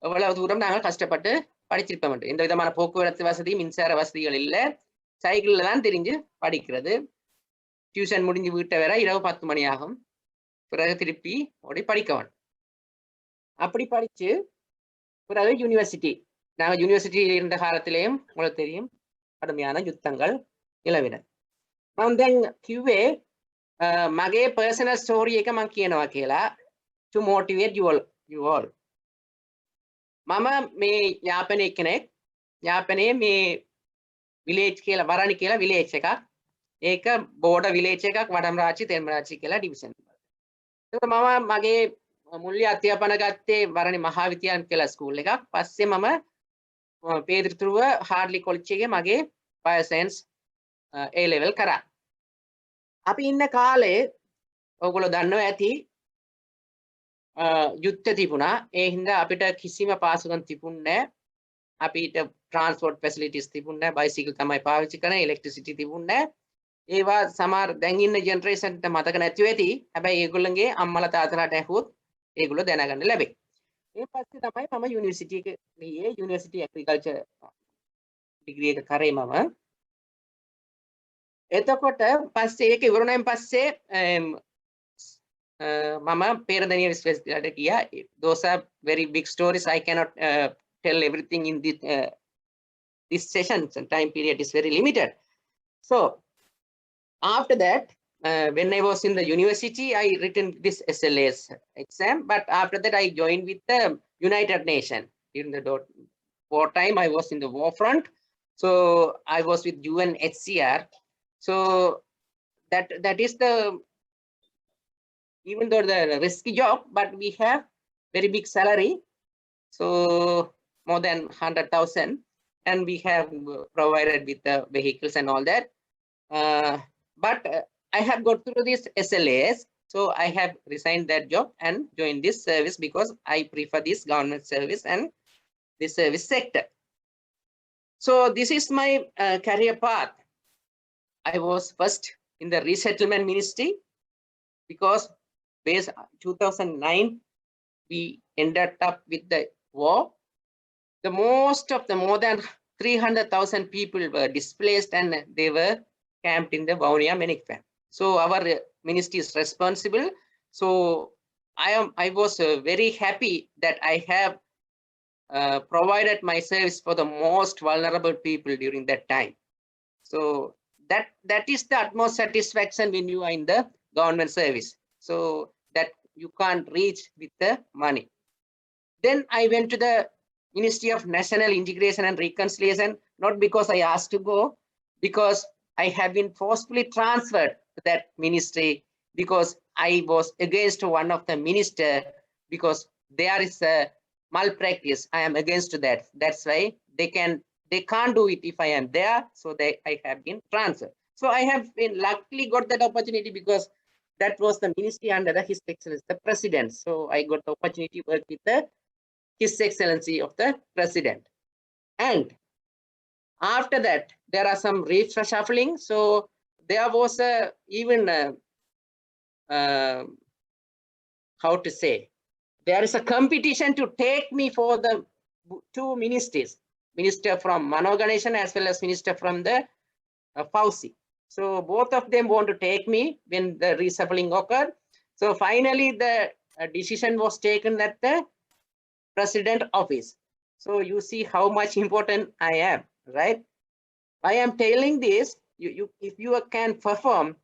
எவ்வளவு தூரம் நாங்கள் கஷ்டப்பட்டு படிச்சிருப்போம். எந்த விதமான போக்குவரத்து வசதி, மின்சார வசதிகள் இல்லை, சைக்கிள்ல தான் தெரிஞ்சு படிக்கிறது. டியூஷன் முடிஞ்சு வீட்டை வர இரவு 10 மணி ஆகும். பிறகு திருப்பி ஓடி படிக்க வேண்டும். அப்படி படிச்சு பிறகு யூனிவர்சிட்டி, நாங்கள் யூனிவர்சிட்டியில் இருந்த காலத்திலேயும் உங்களுக்கு தெரியும் கடுமையான யுத்தங்கள் நிலவின. දැන් කිව්වේ මගේ personal story එක මම කියනවා කියලා to motivate you all. මම මේ යාපනයේ කෙනෙක්. යාපනයේ මේ village කියලා, වරණි කියලා village එකක්. ඒක border village එකක්, වඩම්රාජි තෙන්මරාජි කියලා division. ඒක මම මගේ මුල්‍ය අධ්‍යාපන ගත්තේ වරණි මහා විද්‍යාලය කියලා ස්කූල් එකක්. පස්සේ මම පේද්‍රිතුරුව හාඩ්ලි කොලෙජ් එකේ මගේ bioscience A level කරා. අපි ඉන්න කාලේ ඔයගොල්ලෝ දන්නවා ඇති යුද්ධ තිබුණා. ඒ හින්දා අපිට කිසිම පාසුකම් තිබුණේ නැහැ. අපිට ට්‍රාන්ස්පෝර්ට් ෆැසිලිටිස් තිබුණේ නැහැ. බයිසිකල් තමයි පාවිච්චි කරන්නේ, ඉලෙක්ට්‍රිසිටි තිබුණේ නැහැ. ඒවා සමහර දැන් ඉන්න ජෙනරේෂන්ට මතක නැතිව ඇති. හැබැයි ඒගොල්ලන්ගේ අම්මලා තාත්තලාට ඇහුවොත් ඒගොල්ලෝ දැනගන්න ලැබෙයි. ඒ පස්සේ තමයි මම යුනිවර්සිටි එක ගියේ. යුනිවර්සිටි ඇග්‍රිකල්චර් ඩිග්‍රී එක කරේ මම. එතකොට පස්සේ ඒක ඉවරුණාන් පස්සේ මම පේරදෙණිය විශ්වවිද්‍යාලයට ගියා. Those are very big stories. I cannot tell everything in this session. Time period is very limited. So after that, when I was in the university, I written this SLAS exam. But after that, I joined with the United Nations. During the war time, I was in the war front. So I was with UNHCR. So that is the, even though the risky job, but we have very big salary, so more than 100,000, and we have provided with the vehicles and all that. But I have got through this SLAS, so I have resigned that job and joined this service because I prefer this government service and this service sector. So this is my career path. I was first in the resettlement ministry because based 2009 we ended up with the war. The more than 300,000 people were displaced and they were camped in the Vaunia Menikfam. So our ministry is responsible. So I was very happy that I have provided my service for the most vulnerable people during that time. So that is the utmost satisfaction when you are in the government service, so that you can't reach with the money. Then I went to the Ministry of National Integration and Reconciliation, not because I asked to go, because I have been forcefully transferred to that ministry because I was against one of the minister, because there is a malpractice. I am against that. That's why they can't do it if I am there, so I have been transferred. So I have been luckily got that opportunity because that was the ministry under His Excellency the President. So I got the opportunity to work with His Excellency of the President. And after that, there are some reshuffling. So there was even how to say, there is a competition to take me for the 2 ministries. Minister from Mano Ganeshan as well as minister from the Fauci. So both of them want to take me when the reshuffling occurred. So finally the decision was taken at the president office. So you see how much important I am, right? I am telling this, if you can perform,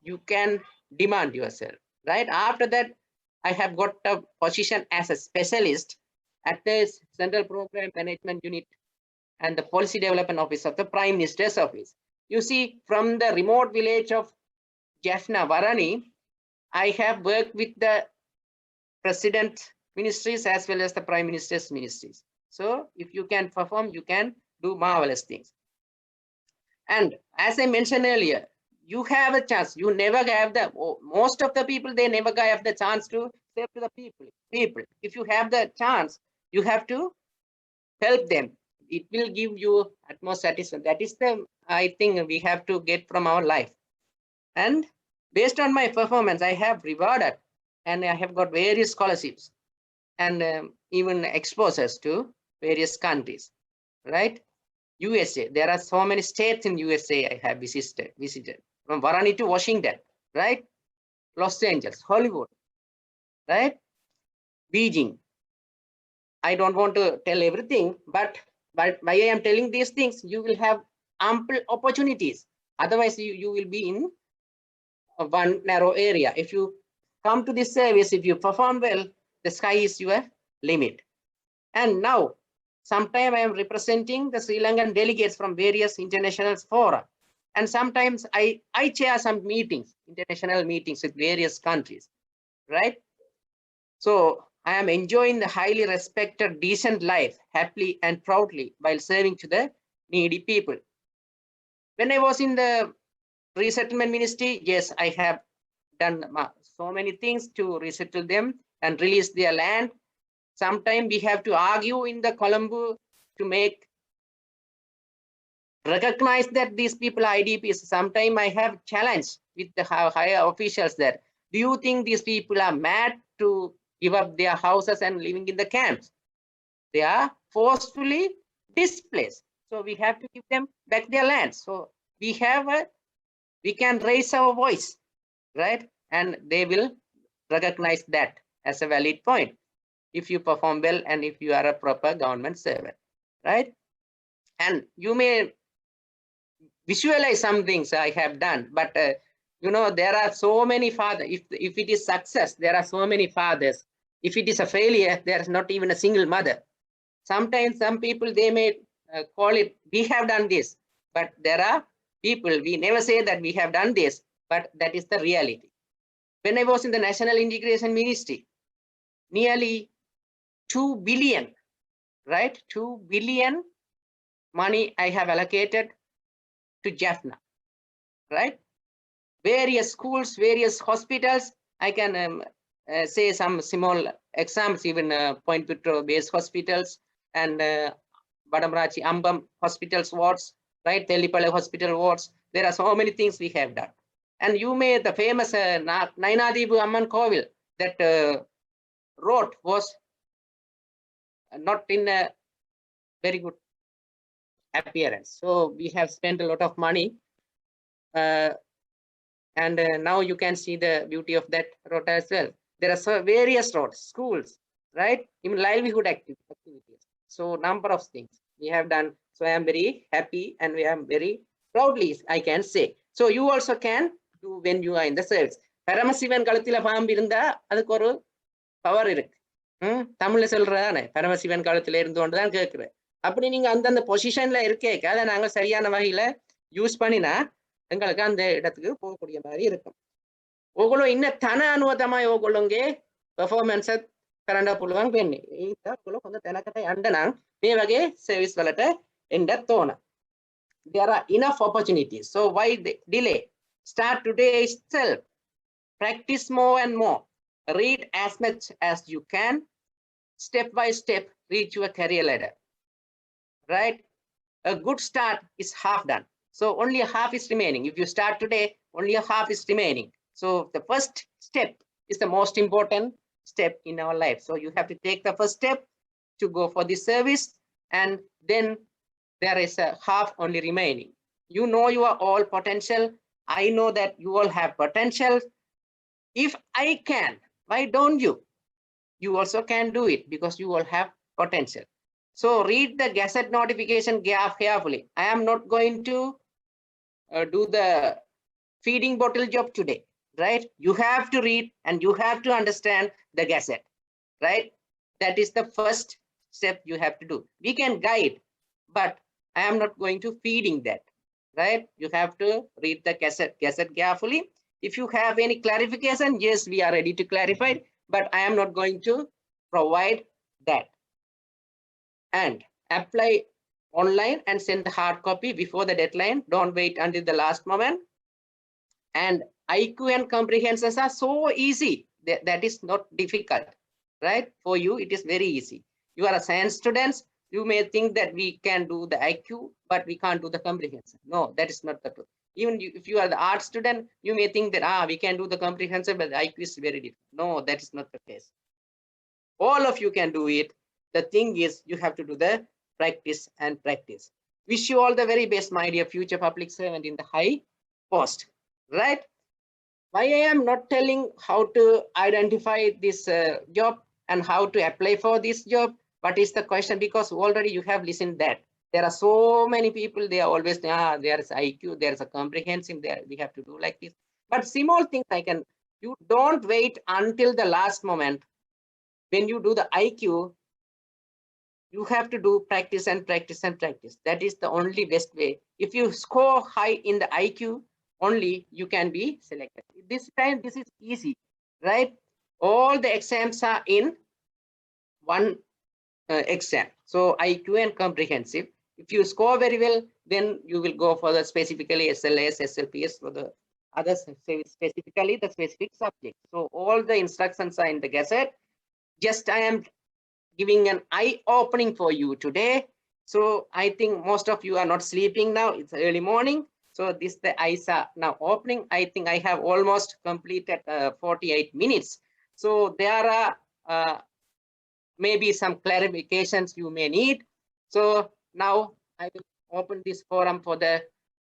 you can demand yourself, right? After that, I have got a position as a specialist at the Central Program Management Unit and the Policy Development Office of the Prime Minister's Office. You see, from the remote village of Jaffna, Varani, I have worked with the President ministries as well as the Prime Minister's ministries. So if you can perform, you can do marvelous things. And as I mentioned earlier, you have a chance. You never have the, most of the people, they never have the chance to serve to the people. If you have the chance, you have to help them. It will give you utmost satisfaction. That is the, I think we have to get from our life. And based on my performance, I have rewarded and I have got various scholarships and even exposures to various countries, right? USA, there are so many states in USA I have visited from Varani to Washington, right? Los Angeles, Hollywood, right? Beijing. I don't want to tell everything, but by I am telling these things, you will have ample opportunities. Otherwise, you will be in one narrow area. If you come to this service, if you perform well, the sky is your limit. And now, sometimes I am representing the Sri Lankan delegates from various international fora. And sometimes I chair some meetings, international meetings with various countries, right? So I am enjoying the highly respected, decent life, happily and proudly while serving to the needy people. When I was in the resettlement ministry, yes, I have done so many things to resettle them and release their land. Sometimes we have to argue in the Colombo to make recognize that these people are IDPs. Sometimes I have challenged with the higher officials that, do you think these people are mad to give up their houses and living in the camps? They are forcefully displaced. So we have to give them back their land. So we can raise our voice, right? And they will recognize that as a valid point if you perform well and if you are a proper government servant, right? And you may visualize some things I have done, but you know, there are so many fathers. If it is success, there are so many fathers. If it is a failure, there is not even a single mother. Sometimes some people, they may call it, we have done this, but there are people, we never say that we have done this, but that is the reality. When I was in the National Integration Ministry, nearly 2 billion, right? 2 billion money I have allocated to Jaffna, right? Various schools, various hospitals. I can say some small examples, even Point Petro based hospitals and Badamrachi Ambam hospitals wards, right? Telipale hospital wards. There are so many things we have done. And you may, the famous Nainadibu Amman Kovil, that road was not in a very good appearance. So we have spent a lot of money. And now you can see the beauty of that road as well. There are various roads, schools, right? Even livelihood activities. So number of things we have done. So I am very happy and we are very proudly, I can say. So you also can do when you are in the service. Paramasivan kalatila paambu irundha adukku oru power irukku. தமிழ்ல சொல்றதானே, பரமசிவன் காலத்துல இருந்து கொண்டுதான் கேட்கிறேன். அப்படி நீங்க அந்தந்த பொசிஷன்ல இருக்கேக்க அதை நாங்க சரியான வகையில யூஸ் பண்ணினா எங்களுக்கு அந்த இடத்துக்கு போகக்கூடிய மாதிரி இருக்கும். ඔගොල්ලෝ ඉන්න තන අනුව තමයි ඔයගොල්ලෝගේ performance එක කරන්න පුළුවන් වෙන්නේ. ඒක ඔයගොල්ලෝ හොඳ තැනකට යන්න නම් මේ වගේ සර්විස් වලට එන්නත් ඕන. There are enough opportunities. So why delay? Start today itself. Practice more and more. Read as much as you can. Step by step, reach your career ladder. Right? A good start is half done. So only a half is remaining. If you start today, only a half is remaining. So the first step is the most important step in our life. So you have to take the first step to go for this service, and then there is a half only remaining. You know your all potential. I know that you all have potential. If I can, why don't you? You also can do it because you all have potential. So read the Gazette notification carefully. I am not going to do the feeding bottle job today, right? You have to read and you have to understand the Gazette, right? That is the first step you have to do. We can guide, but I am not going to feeding that, right? You have to read the Gazette carefully. If you have any clarification, yes, we are ready to clarify, but I am not going to provide that. And apply online and send the hard copy before the deadline. Don't wait until the last moment. And IQ and comprehensions are so easy. That is not difficult, right? For you, it is very easy. You are a science student. You may think that we can do the IQ, but we can't do the comprehension. No, that is not the truth. Even if you are the art student, you may think that we can do the comprehension, but the IQ is very different. No, that is not the case. All of you can do it. The thing is, you have to do the practice and practice. Wish you all the very best, my dear future public servant in the high post, right? Why I am not telling how to identify this job and how to apply for this job? What is the question? Because already you have listened that there are so many people, they are always, there is IQ, there is a comprehensive, there we have to do like this. But small things you don't wait until the last moment. When you do the IQ, you have to do practice and practice and practice. That is the only best way. If you score high in the IQ, only you can be selected. This time, this is easy, right? All the exams are in one exam. So IQ and comprehensive. If you score very well, then you will go for the specifically SLAS, SLPS for the others, specifically the specific subject. So all the instructions are in the Gazette. Just I am giving an eye opening for you today. So I think most of you are not sleeping now. It's early morning. So the eyes are now opening. I think I have almost completed 48 minutes. So there are maybe some clarifications you may need. So now I will open this forum for the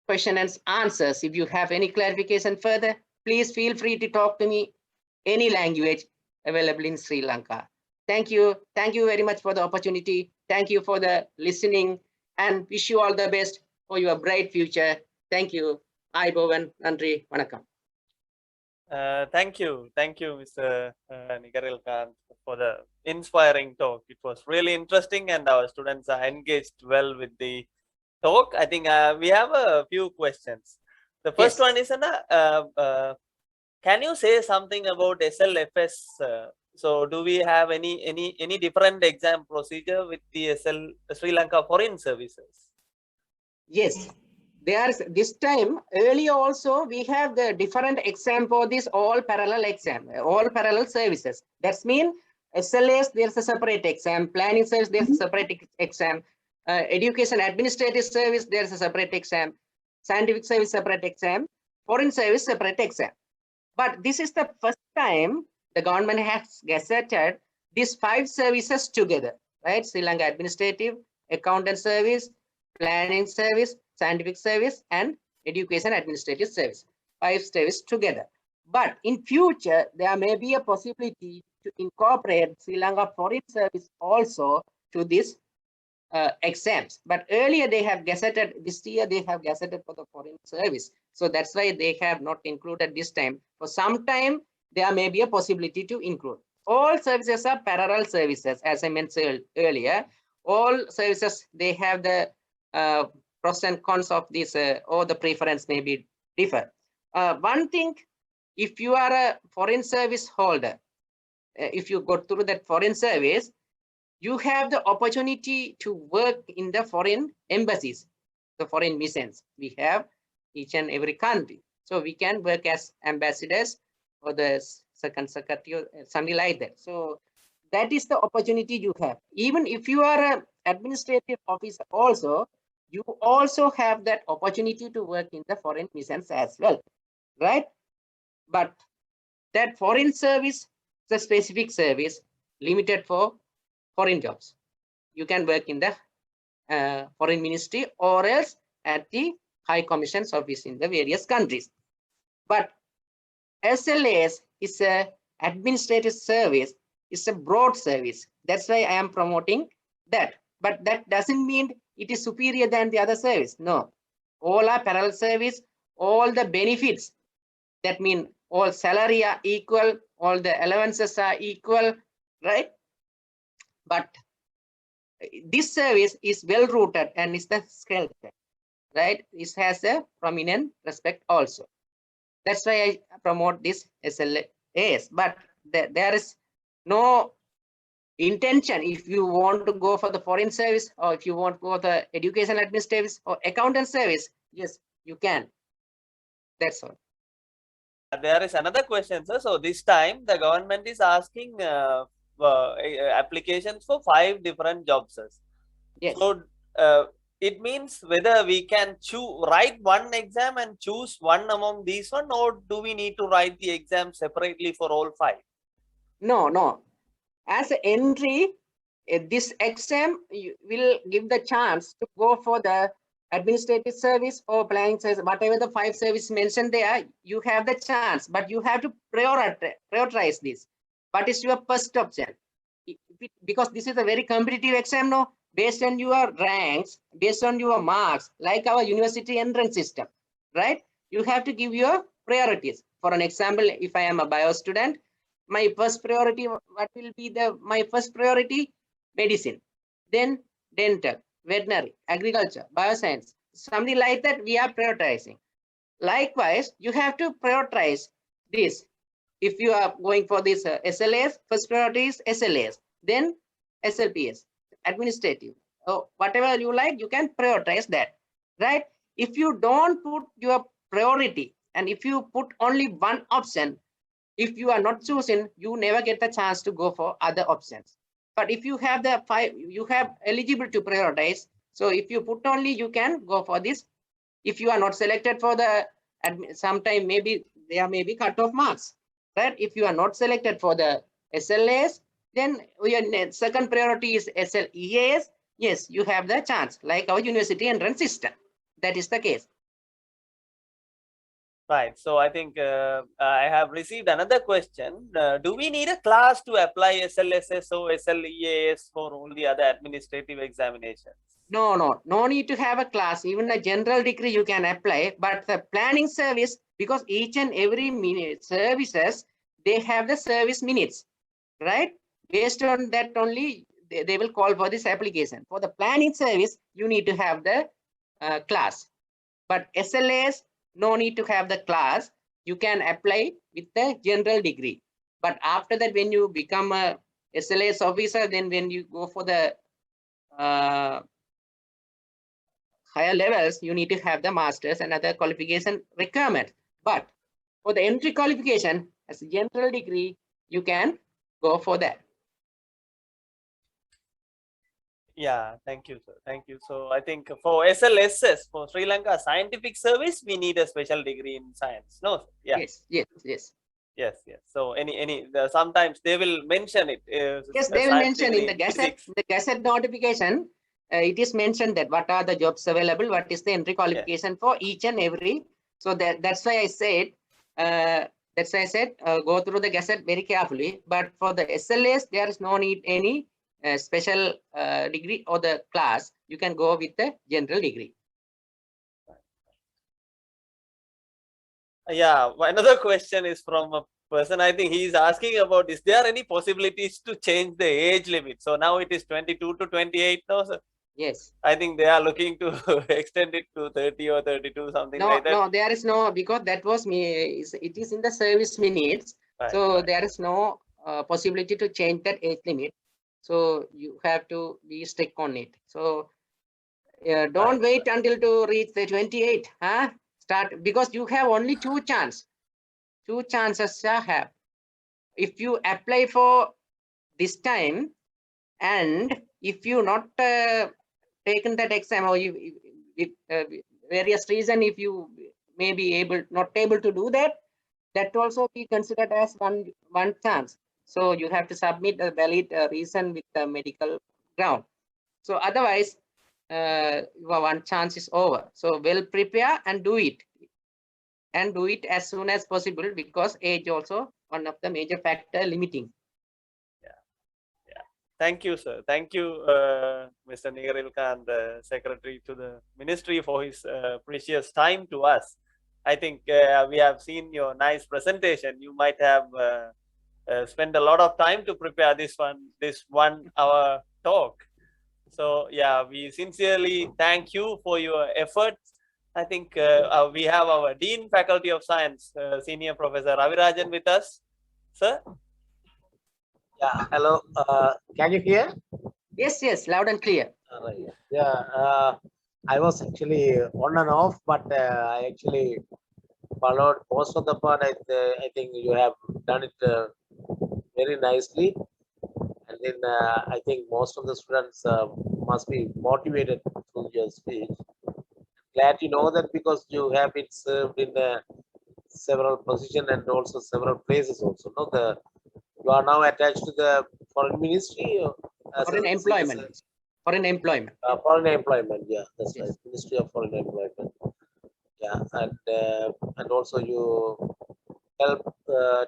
question and answers. If you have any clarification further, please feel free to talk to me any language available in Sri Lanka. Thank you. Thank you very much for the opportunity. Thank you for the listening and wish you all the best for your bright future. Thank you. Aibovan, Nandri, Vanakkam. Thank you, Mr. Nikarilkanth, for the inspiring talk. It was really interesting, and our students are engaged well with the talk. I think we have a few questions. The first one is, can you say something about SLFS? So, do we have any different exam procedure with the Sri Lanka Foreign Services? Yes. There's this time earlier also we have the different exam for this all parallel exam, all parallel services. That's mean SLAs, there's a separate exam, planning service, there's a separate exam, education administrative service, there's a separate exam, scientific service, separate exam, foreign service, separate exam. But this is the first time the government has gazetted these 5 services together, right? Sri Lanka administrative, accountant service, planning service, scientific service, and education administrative service. 5 services together. But in future, there may be a possibility to incorporate Sri Lanka Foreign Service also to this exams. But earlier they have gazetted, this year they have gazetted for the foreign service. So that's why they have not included this time. For some time, there may be a possibility to include. All services are parallel services, as I mentioned earlier. All services, they have the pros and cons of this, or the preference may be differ. One thing, if you are a foreign service holder, if you go through that foreign service, you have the opportunity to work in the foreign embassies, the foreign missions. We have each and every country. So we can work as ambassadors or the second secretary or something like that. So that is the opportunity you have. Even if you are an administrative officer also, you also have that opportunity to work in the foreign missions as well, right? But that foreign service, the specific service limited for foreign jobs. You can work in the foreign ministry or else at the High Commission's office in the various countries. But SLAS is a administrative service, it's a broad service. That's why I am promoting that. but that doesn't mean it is superior than the other service. No, all are parallel service, all the benefits, that mean all salary are equal, all the allowances are equal, right? But this service is well rooted and is the skeleton, right? It has a prominent respect also. That's why I promote this SLAs, but there is no intention. If you want to go for the foreign service, or if you want to go for the education administrative or accountant service, yes, you can. That's all. There is another question, sir. So this time the government is asking applications for 5 different jobs, sir. Yes. So it means whether we can write one exam and choose one among these one, or do we need to write the exam separately for all 5? No. As an entry, this exam will give the chance to go for the administrative service or planning service, whatever the 5 services mentioned there, you have the chance, but you have to prioritize this. What is your first option? Because this is a very competitive exam, no, based on your ranks, based on your marks, like our university entrance system, right? You have to give your priorities. For an example, if I am a bio student, my first priority, what will be my first priority? Medicine, then dental, veterinary, agriculture, bioscience, something like that. We are prioritizing. Likewise, you have to prioritize this. If you are going for this SLAs, first priority is SLAs, then SLPS, administrative, or whatever you like, you can prioritize that, right? If you don't put your priority, and if you put only one option, if you are not chosen, you never get the chance to go for other options. But if you have the 5, you have eligible to prioritize. So if you put only, you can go for this. If you are not selected for the, sometime maybe there may be cut-off marks, right? If you are not selected for the SLAs, then your second priority is SLEAs. Yes, you have the chance, like our university entrance system. That is the case. Right. So I think I have received another question. Do we need a class to apply SLSS or SLEAS for all the other administrative examinations? No need to have a class. Even a general degree you can apply, but the planning service, because each and every minute services, they have the service minutes, right? Based on that only, they will call for this application. For the planning service, you need to have the class. But SLAs, no need to have the class. You can apply with the general degree. But after that, when you become a SLAs officer, then when you go for the higher levels, you need to have the masters and other qualification requirement. But for the entry qualification as a general degree, you can go for that. Yeah, thank you, sir. Thank you. So I think for SLSS, for Sri Lanka Scientific Service, we need a special degree in science. No, yeah. Yes. So sometimes they will mention it. Yes, they will mention in the gazette notification. It is mentioned that what are the jobs available, what is the entry qualification for each and every. So that's why I said go through the gazette very carefully. But for the SLAs, there is no need any special degree or the class. You can go with the general degree. Yeah, another question is from a person. I think he is asking about, is there any possibilities to change the age limit? So now it is 22 to 28 now, sir. Yes. I think they are looking to extend it to 30 or 32, something like that. No, there is no, because that was it is in the service minutes. Right, so right. There is no possibility to change that age limit. So you have to be strict on it. So don't wait until to reach the 28. Start, because you have only 2 chances. 2 chances you have. If you apply for this time, and if you not taken that exam, or if various reason, if you may be not able to do that, that also be considered as one chance. So you have to submit a valid reason with the medical ground. So otherwise, your one chance is over. So well prepare and do it. And do it as soon as possible, because age also one of the major factor limiting. Thank you, sir. Thank you, Mr. Nikarilkanth, Secretary to the Ministry, for his precious time to us. I think we have seen your nice presentation. You might have spent a lot of time to prepare this 1 hour talk. So yeah, we sincerely thank you for your efforts. I think we have our Dean, Faculty of Science, Senior Professor Ravirajan with us. Sir? Yeah, hello. Can you hear? Yes, yes, loud and clear. Yeah, I was actually on and off, but I actually followed most of the part. I think you have done it very nicely. And then I think most of the students must be motivated through your speech. Glad to know that because you have been served in several positions and also several places also. No, you are now attached to the foreign ministry as Foreign a employment. Foreign employment. foreign employment. Yeah, that's Yes. right. Ministry of Foreign Employment. Yeah, and also you help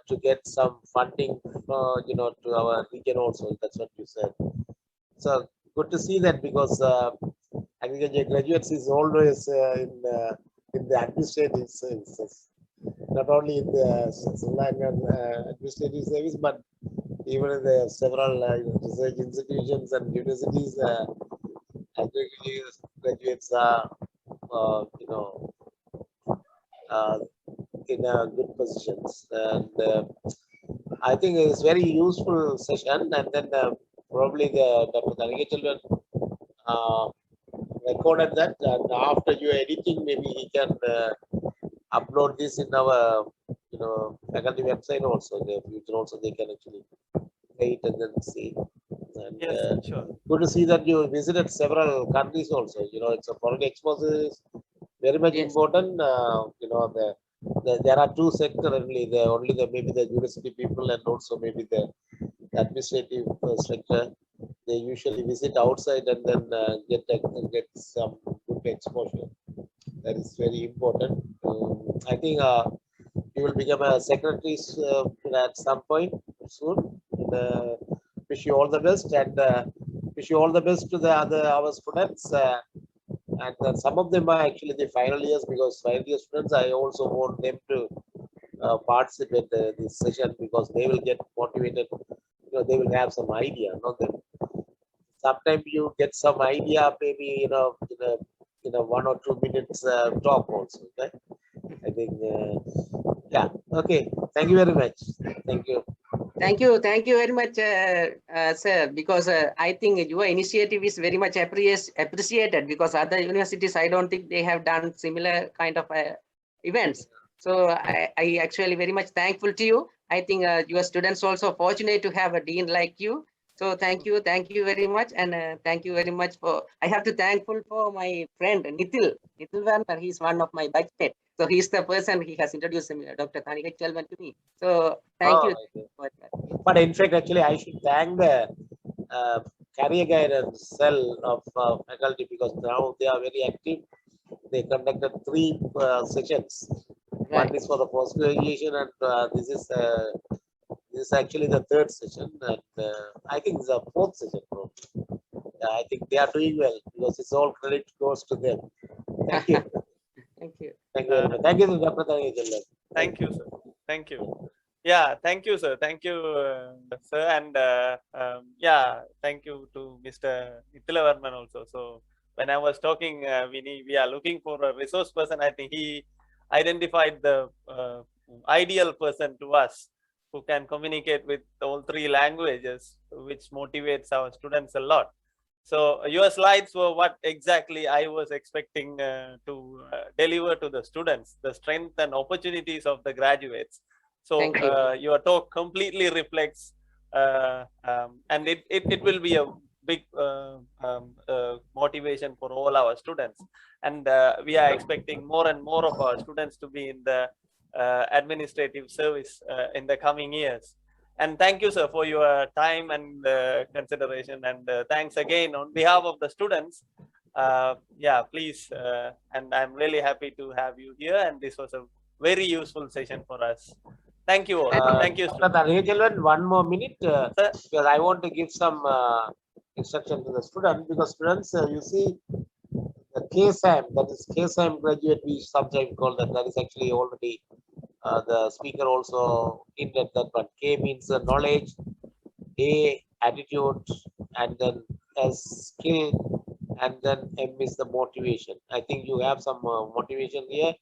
to get some funding, to our region also. That's what you said. So good to see that because agriculture graduates is always in the administrative services, not only in the administrative service, but even in the several research institutions and universities. Agriculture graduates are, uh, in good positions, and I think it's very useful session. And then probably the Dr. Thanigachelvan uh, recorded that, and after your editing, maybe he can upload this in our faculty website also. In the future also they can actually wait and then see. And Yes, sure. good to see that you visited several countries also. It's a foreign exposure is very much Yes. important. There are two sectors only. Maybe the university people and also maybe the administrative sector. They usually visit outside and then get some good exposure. That is very important. I think you will become a secretary at some point soon. And, wish you all the best, and wish you all the best to the other our students. And some of them are actually the final years, because final year students, I also want them to participate this session because they will get motivated. They will have some idea. Sometimes you get some idea, maybe in a 1 or 2 minutes talk also. Okay? I think yeah. Okay. Thank you very much. Thank you. Thank you very much, sir, because I think your initiative is very much appreciated, because other universities, I don't think they have done similar kind of events. So I actually very much thankful to you. I think your students also fortunate to have a dean like you. So thank you very much, and thank you very much for. I have to thankful for my friend Nitil Varma. He's one of my batchmates. So he's the person, he has introduced Dr. Thanigachelvan to me. So thank you. Okay. But in fact, actually, I should thank the career guidance cell of faculty, because now they are very active. They conducted 3 sessions. Right. One is for the post graduation, and this is actually the 3rd session, and I think it's the 4th session. I think they are doing well, because it's all credit goes to them. Thank you. Thank you. Thank you very much. Thank you, Dr. Thanigachelvan. Thank you, sir. Thank you. Yeah, thank you, sir. Thank you, sir. And yeah, thank you to Mr. Nitilavarman also. So when I was talking, we are looking for a resource person. I think he identified the ideal person to us, who can communicate with all 3 languages, which motivates our students a lot. So your slides were what exactly I was expecting to deliver to the students, the strength and opportunities of the graduates. So your talk completely reflects, and it will be a big motivation for all our students. And we are expecting more and more of our students to be in the administrative service in the coming years. And thank you, sir, for your time and consideration. And thanks again on behalf of the students. Yeah, please. And I'm really happy to have you here. And this was a very useful session for us. Thank you all. Thank you. Children, one more minute, Sir. because I want to give some instruction to the student, because students, you see, the KSAM, that is KSAM graduate, we sometimes call that is actually already the speaker also hinted that one. K means knowledge, A attitude, and then S skill, and then M is the motivation. I think you have some motivation here,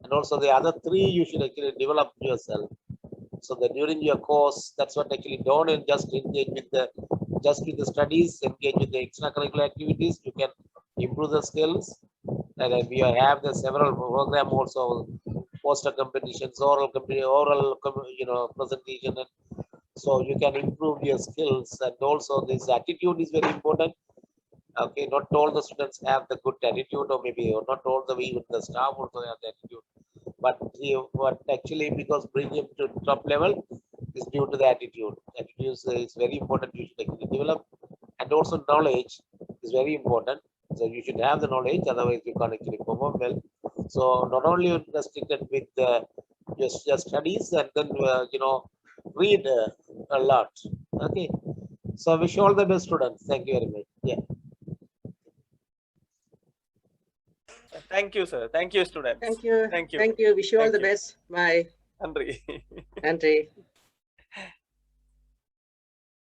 and also the other three you should actually develop yourself. So that during your course, that's what actually don't just engage with the studies, engage with the extracurricular activities. You can improve the skills. And then we have the several program also, poster competitions, oral presentation, and so you can improve your skills. And also this attitude is very important. Okay, not all the students have the good attitude, or maybe or not all the even the staff also have the attitude. But what actually, because bring him to top level is due to the attitude. Attitude is very important. You should actually develop, and also knowledge is very important. So you should have the knowledge, otherwise you can't actually perform well. So not only restricted with just studies, and then read a lot. Okay. So wish you all the best, students. Thank you very much. Yeah. Thank you, sir. Thank you, students. Thank you. Thank you. Thank you. Wish you all Thank the you. best. Bye. Nandri. Nandri.